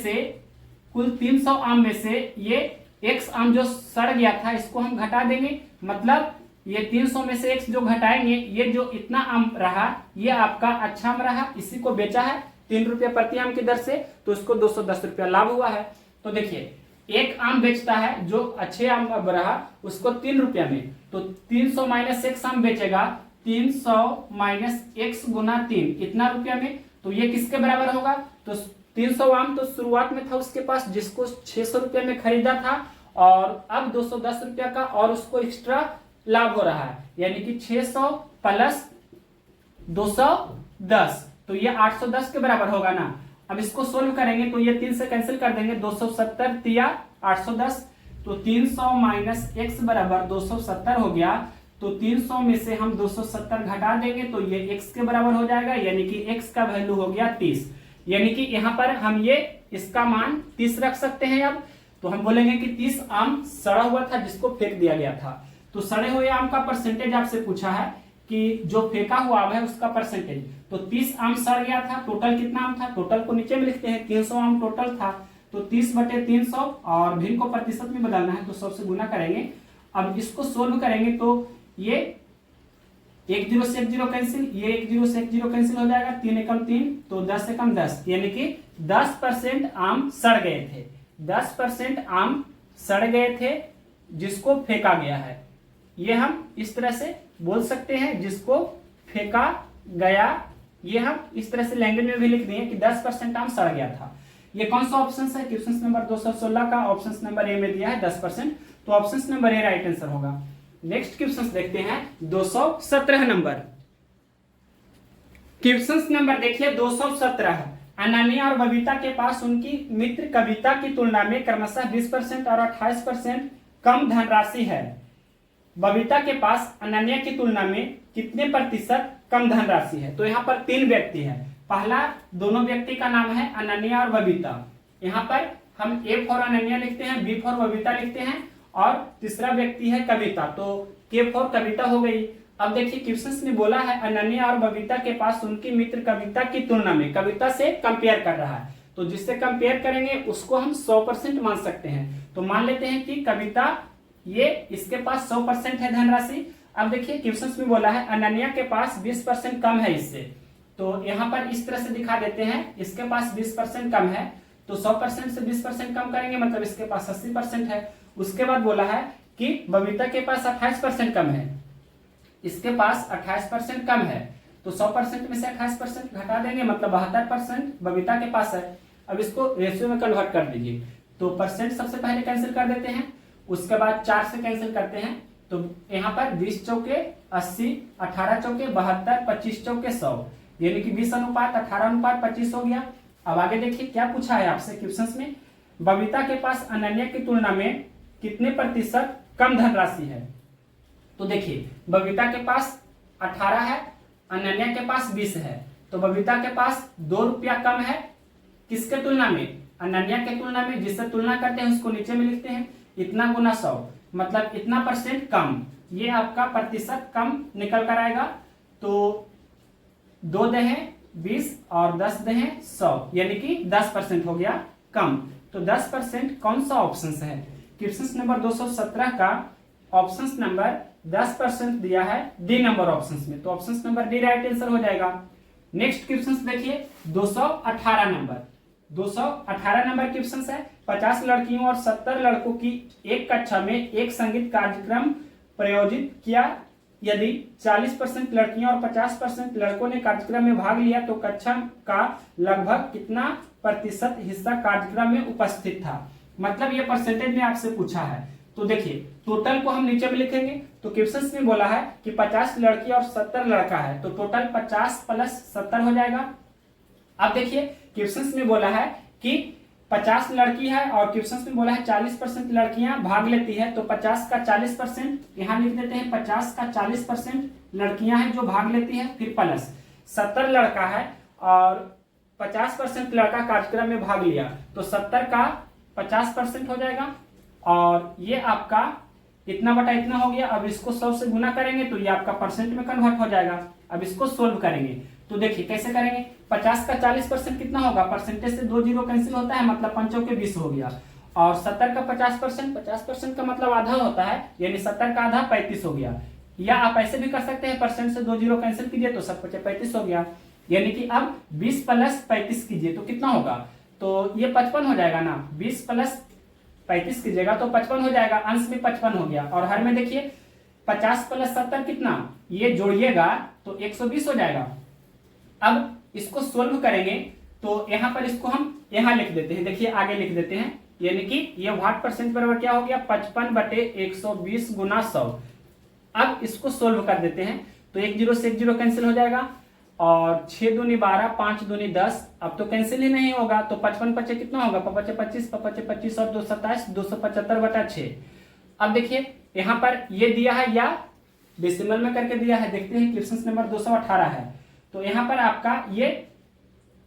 से ये x आम जो सड़ गया था इसको हम घटा देंगे, मतलब ये 300 में से x जो घटाएंगे, ये जो इतना आम रहा ये आपका अच्छा आम रहा, इसी को बेचा है 3 रुपया प्रति आम की दर से, तो इसको 210 रुपया लाभ हुआ है। तो देखिए एक आम बेचता है, जो अच्छे आम रहा उसको 3 रुपया में, तो 300 माइनस एक्स आम बेचेगा, 300 माइनस एक्स गुना 3 इतना रुपया में, तो ये किसके बराबर होगा? तो 300 आम तो शुरुआत में था उसके पास, जिसको 600 रुपया में खरीदा था, और अब 210 रुपया का और उसको एक्स्ट्रा लाभ हो रहा है, यानी कि 600 प्लस 210, तो ये 810 के बराबर होगा ना। अब इसको सोल्व करेंगे तो ये 3 से कैंसिल कर देंगे, 270 तिया 810, तो 300 माइनस एक्स बराबर 270 हो गया, तो 300 में से हम 270 घटा देंगे तो ये x के बराबर हो जाएगा, यानी कि x का वैल्यू हो गया 30, यानी कि यहाँ पर हम ये इसका मान 30 रख सकते हैं। अब तो हम बोलेंगे कि 30 आम सड़ा हुआ था जिसको फेंक दिया गया था, तो सड़े हुए आम का परसेंटेज आपसे पूछा है कि जो फेंका हुआ आम है उसका परसेंटेज, तो 30 आम सड़ गया था, टोटल कितना आम था, टोटल को नीचे में लिखते हैं, 300 आम टोटल था, तो 30/300 और भिन्न को प्रतिशत में बदलना है तो 100 से गुना करेंगे। अब इसको सोल्व करेंगे तो ये 1 0 से 1 0 कैंसिल, ये 1 0 से 1 0 कैंसिल हो जाएगा, 3 एकम 3, तो 10 एकम 10, यानी कि 10% आम सड़ गए थे, 10% आम सड़ गए थे जिसको फेंका गया है। ये हम इस तरह से बोल सकते हैं, जिसको फेंका गया, ये हम इस तरह से लैंग्वेज में भी लिख दिए कि 10% आम सड़ गया था। ये कौन सा ऑप्शन है? क्वेश्चन नंबर 216 का ऑप्शन नंबर ए में दिया है 10%, तो option number A right answer होगा। नेक्स्ट क्वेश्चन देखते हैं 217 नंबर। क्वेश्चन नंबर देखिए 217। अनन्या और बबीता के पास उनकी मित्र कविता की तुलना में क्रमशः 20% और 28% कम धनराशि है। बबीता के पास अनन्या की तुलना में कितने प्रतिशत कम धनराशि है? तो यहाँ पर 3 व्यक्ति हैं। पहला दोनों व्यक्ति का नाम है अनन्या और बबीता, यहाँ पर हम ए फॉर अनन्या लिखते हैं, बी फॉर बबीता लिखते हैं, और तीसरा व्यक्ति है कविता, तो के फॉर कविता हो गई। अब देखिए क्वेश्चन ने बोला है अनन्या और बबीता के पास उनकी मित्र कविता की तुलना में, कविता से कंपेयर कर रहा है, तो जिससे कंपेयर करेंगे उसको हम 100% मान सकते हैं। तो मान लेते हैं कि कविता ये इसके पास 100% है धनराशि। अब देखिए क्वेश्चन में बोला है अनन्या के पास 20% कम है इससे, तो यहाँ पर इस तरह से दिखा देते हैं, इसके पास 20% कम है, तो 100% से 20% कम करेंगे मतलब इसके पास 80% है। उसके बाद बोला है कि बबीता के पास 28% कम है, इसके पास 28% कम है, तो 100% में से 28% घटा देंगे मतलब 72% बबीता के पास है। अब इसको रेशियो में कन्वर्ट कर दीजिए, तो परसेंट सबसे पहले कैंसिल कर देते हैं, उसके बाद 4 से कैंसिल करते हैं, तो यहाँ पर 20 चौके 80, 18 चौके 72, 25 चौके 100, यानी कि 20 अनुपात 18 अनुपात 25 हो गया। अब आगे देखिए क्या पूछा है आपसे क्वेश्चन में, बबीता के पास अनन्या की तुलना में कितने प्रतिशत कम धनराशि है? तो देखिए बबीता के पास 18 है, अनन्या के पास 20 है, तो बबीता के पास 2 रुपया कम है, किसके तुलना में? अनन्या के तुलना में। जिससे तुलना करते हैं उसको नीचे में लिखते हैं, इतना गुना 100 मतलब इतना परसेंट कम, ये आपका प्रतिशत कम निकल कर आएगा। तो 2 दहे 20 और 10 दहे 100, यानी कि 10% हो गया कम। तो 10% कौन सा ऑप्शन है? क्वेश्चन नंबर 217 का ऑप्शन नंबर 10% दिया है डी नंबर ऑप्शन में, तो option number D right answer हो जाएगा। नेक्स्ट क्वेश्चन देखिए 218 नंबर। 218 नंबर क्वेश्चन है, 50 लड़कियों और 70 लड़कों की एक कक्षा में एक संगीत कार्यक्रम प्रायोजित किया, यदि 40% लड़कियां और 50% लड़कों ने कार्यक्रम में भाग लिया तो कक्षा का लगभग कितना प्रतिशत हिस्सा कार्यक्रम में उपस्थित था? मतलब ये परसेंटेज में आपसे पूछा है। तो देखिए टोटल को हम नीचे में लिखेंगे, तो क्वेश्चन में बोला है कि 50 लड़की और 70 लड़का है, तो टोटल 50 प्लस 70 हो जाएगा। अब देखिए क्वेश्चन में बोला है कि 50 लड़की है और क्वेश्चन में बोला है 40% लड़कियां भाग लेती है, तो 50 का 40% यहाँ लिख देते हैं, 50 का 40% लड़कियां हैं जो भाग लेती है, फिर प्लस 70 लड़का है और 50% लड़का कार्यक्रम में भाग लिया, तो 70 का 50% हो जाएगा, और ये आपका इतना बटा इतना हो गया। अब इसको 100 से गुना करेंगे तो ये आपका परसेंट में कन्वर्ट हो जाएगा। अब इसको सोल्व करेंगे तो देखिए कैसे करेंगे, 50 का 40% कितना होगा, परसेंटेज से 2 जीरो कैंसिल होता है मतलब 5 के 20 हो गया, और 70 का 50% का मतलब आधा होता है, यानी 70 का आधा 35 हो गया। या आप ऐसे भी कर सकते हैं, परसेंट से 2 जीरो कैंसिल कीजिए तो सब 35 हो गया, यानी कि अब 20 प्लस 35 कीजिए तो कितना होगा, तो ये 55 हो जाएगा ना। 20 प्लस 35 कीजिएगा तो 55 हो जाएगा, अंश में 55 हो गया। और हर में देखिए 50 + 70 कितना, ये जोड़िएगा तो 120 हो जाएगा। अब इसको सोल्व करेंगे तो यहाँ पर इसको हम यहाँ लिख देते हैं, देखिए आगे लिख देते हैं, यानी कि ये वाट परसेंट बराबर क्या हो गया 55/120 × 100। अब इसको सोल्व कर देते हैं तो 1 0 से 1 0 कैंसिल हो जाएगा और 6 दूनी 12, 5 दूनी 10, अब तो कैंसिल ही नहीं होगा तो 55 × 5 कितना होगा 55 25 55 25 और 2 27 275/6। अब देखिए यहाँ पर ये दिया है या डेसिमल में करके दिया है, देखते हैं क्वेश्चन नंबर 218 है तो यहाँ पर आपका ये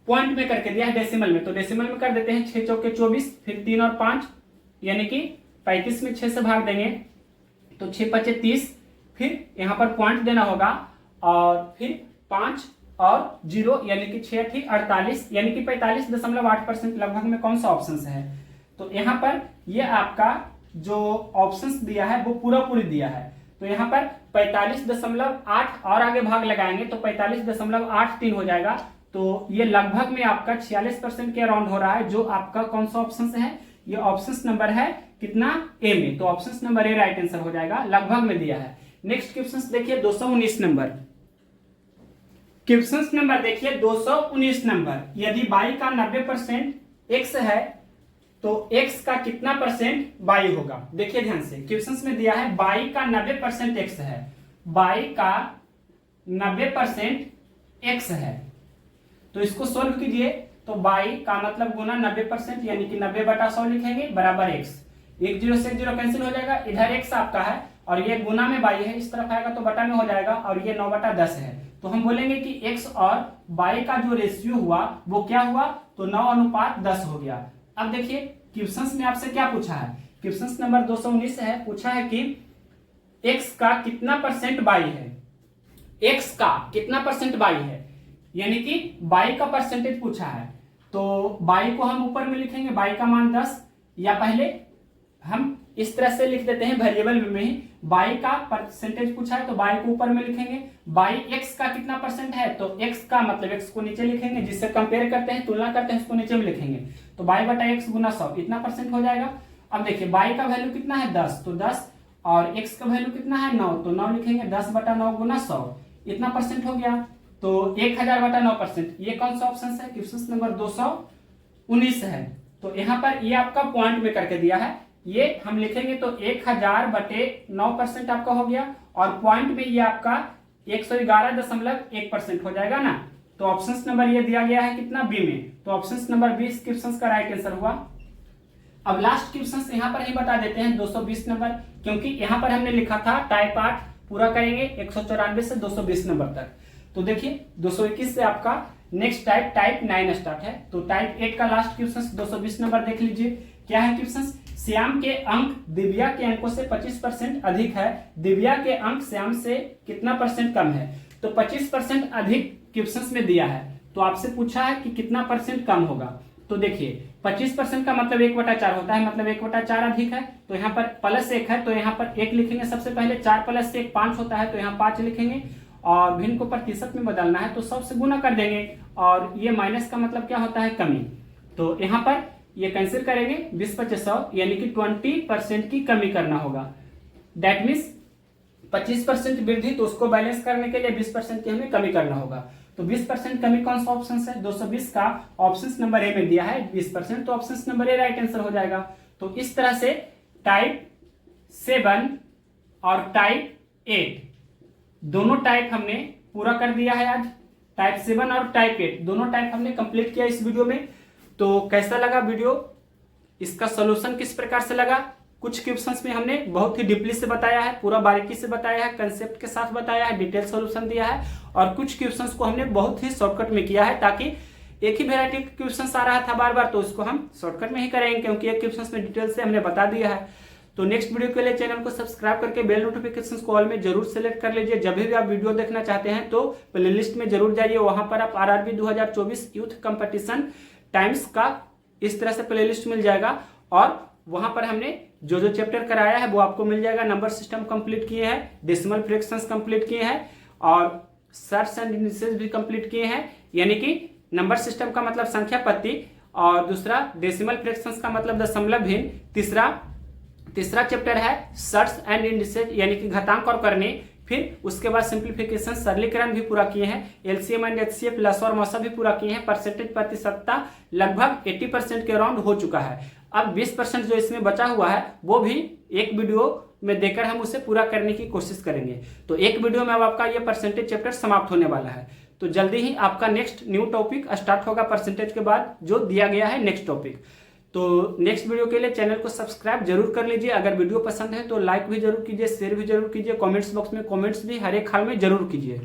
पॉइंट में करके दिया है डेसिमल में, तो डेसिमल में कर देते हैं 6 चौके 24, फिर 3 और 5 यानी कि 35 में 6 से भाग देंगे तो 6 × 5 30, फिर यहाँ पर पॉइंट देना होगा और फिर 5 और 0 यानी कि 6 × 8 = 48 यानी कि 45.8% लगभग में कौन सा ऑप्शन है। तो यहाँ पर ये आपका जो ऑप्शंस दिया है वो पूरा पूरी दिया है, तो यहाँ पर 45.8 और आगे भाग लगाएंगे तो 45.83 हो जाएगा। तो ये लगभग में आपका 46% के अराउंड हो रहा है, जो आपका कौन सा ऑप्शन है, ये ऑप्शन नंबर है कितना ए में, तो option number A right answer हो जाएगा, लगभग में दिया है। नेक्स्ट क्वेश्चन देखिए 219 नंबर, क्वेश्चन नंबर देखिए 219 नंबर, यदि y का 90% x है तो x का कितना परसेंट y होगा। देखिए ध्यान से, क्वेश्चन में दिया है y का 90% x है, y का 90% x है, तो इसको सोल्व कीजिए तो y का मतलब गुना 90% यानी कि 90/100 लिखेंगे बराबर x। 1 0 से 1 0 कैंसिल हो जाएगा, इधर x आपका है और ये गुना में y है, इस तरफ आएगा तो बटा में हो जाएगा और ये 9/10 है, तो हम बोलेंगे कि x और y का जो रेशियो हुआ वो क्या हुआ, तो 9:10 हो गया। अब देखिए क्वेश्चन में आपसे क्या पूछा है, क्वेश्चन नंबर 219 है, पूछा है कि x का कितना परसेंट y है, x का कितना परसेंट y है, यानी कि y का परसेंटेज पूछा है। तो y को हम ऊपर में लिखेंगे, y का मान 10, या पहले हम इस तरह से लिख देते हैं वेरिएबल में ही, y का परसेंटेज पूछा है तो y को ऊपर में लिखेंगे, y x का कितना परसेंट है, तो x का मतलब x को नीचे लिखेंगे, जिससे कंपेयर करते हैं तुलना करते हैं उसको नीचे में लिखेंगे, तो y/x × 100 इतना परसेंट हो जाएगा। अब देखिए y का वैल्यू कितना है 10, तो 10 और x का वैल्यू कितना है 9, तो 9 लिखेंगे, 10/9 × 100 इतना परसेंट हो गया, तो 1000/9%। ये कौन सा ऑप्शन है, क्वेश्चन नंबर 219 है। तो यहाँ पर ये आपका पॉइंट में करके दिया है, ये हम लिखेंगे तो 1000/9% आपका हो गया और पॉइंट में ये आपका 111.1% हो जाएगा ना, तो ऑप्शन नंबर ये दिया गया है कितना बी में, तो ऑप्शन नंबर 20 क्वेश्चन का राइट आंसर हुआ। अब लास्ट क्वेश्चन यहाँ पर ही बता देते हैं 220 नंबर, क्योंकि यहाँ पर हमने लिखा था टाइप 8 पूरा करेंगे 194 से 220 नंबर तक। तो देखिए 221 से आपका नेक्स्ट टाइप 9 स्टार्ट है, तो टाइप 8 का लास्ट क्वेश्चन 220 नंबर देख लीजिए। क्या है क्वेश्चन, श्याम के अंक दिव्या के अंकों से 25% अधिक है, दिव्या के अंक श्याम से कितना परसेंट कम है, तो 25% अधिक क्वेश्चन में दिया है, तो आपसे पूछा है कि कितना परसेंट कम होगा। तो देखिए 25% का मतलब 1/4 होता है, मतलब 1/4 अधिक है, तो यहाँ पर +1 है तो यहाँ पर 1 लिखेंगे सबसे पहले, 4 + 1 5 होता है तो यहाँ 5 लिखेंगे, और भिन्न को प्रतिशत में बदलना है तो 100 से गुना कर देंगे, और ये माइनस का मतलब क्या होता है कमी, तो यहाँ पर ये कैंसिल करेंगे 20/100 यानी कि 20% की कमी करना होगा। दैट मीन्स 25% वृद्धि, तो उसको बैलेंस करने के लिए 20% की हमें कमी करना होगा। तो 20% कमी कौन सा ऑप्शन है, 220 का ऑप्शन नंबर ए में दिया है 20%, तो option number A right answer हो जाएगा। तो इस तरह से टाइप 7 और टाइप 8 दोनों टाइप हमने पूरा कर दिया है आज। टाइप 7 और टाइप 8 दोनों टाइप हमने कंप्लीट किया इस वीडियो में। तो कैसा लगा वीडियो, इसका सॉल्यूशन किस प्रकार से लगा, कुछ क्वेश्चंस में हमने बहुत ही डीपली से बताया है, पूरा बारीकी से बताया है, कंसेप्ट के साथ बताया है, डिटेल सॉल्यूशन दिया है, और कुछ क्वेश्चंस को हमने बहुत ही शॉर्टकट में किया है, ताकि एक ही वेराइटी के क्वेश्चंस आ रहा था बार बार, तो उसको हम शॉर्टकट में ही करेंगे, क्योंकि एक क्वेश्चंस में डिटेल से हमने बता दिया है। तो नेक्स्ट वीडियो के लिए चैनल को सब्सक्राइब करके बेल नोटिफिकेशन को ऑल में जरूर सेलेक्ट कर लीजिए। जब भी आप वीडियो देखना चाहते हैं तो प्लेलिस्ट में जरूर जाइए, वहां पर आप RRB 2024 यूथ कंपटीशन टाइम्स का इस तरह से प्लेलिस्ट मिल जाएगा, और वहां पर हमने जो जो चैप्टर कराया है वो आपको मिल जाएगा। नंबर सिस्टम कंप्लीट किए हैं, डेसिमल फ्रैक्शंस कंप्लीट किए हैं, और सर्च एंड इंडिसेस भी कंप्लीट किए हैं, यानी कि नंबर सिस्टम का मतलब संख्या पत्ती, और दूसरा डेसिमल फ्रैक्शंस का मतलब दशमलव भिन्न, तीसरा चैप्टर है सर्ट्स एंड इंडिसेस यानी कि घातांक और करने। फिर उसके बाद सिंप्लीफिकेशन सरलीकरण भी पूरा किए हैं, एलसीएम एंड एचसीएफ लसा और मसा भी पूरा किए हैं। परसेंटेज प्रतिशतता लगभग 80% के अराउंड हो चुका है। अब 20% जो इसमें बचा हुआ है वो भी एक वीडियो में देकर हम उसे पूरा करने की कोशिश करेंगे। तो एक वीडियो में अब आपका ये परसेंटेज चैप्टर समाप्त होने वाला है। तो जल्दी ही आपका नेक्स्ट न्यू टॉपिक स्टार्ट होगा परसेंटेज के बाद, जो दिया गया है नेक्स्ट टॉपिक। तो नेक्स्ट वीडियो के लिए चैनल को सब्सक्राइब जरूर कर लीजिए। अगर वीडियो पसंद है तो लाइक भी जरूर कीजिए, शेयर भी जरूर कीजिए, कमेंट्स बॉक्स में कमेंट्स भी हर एक हाल में जरूर कीजिए।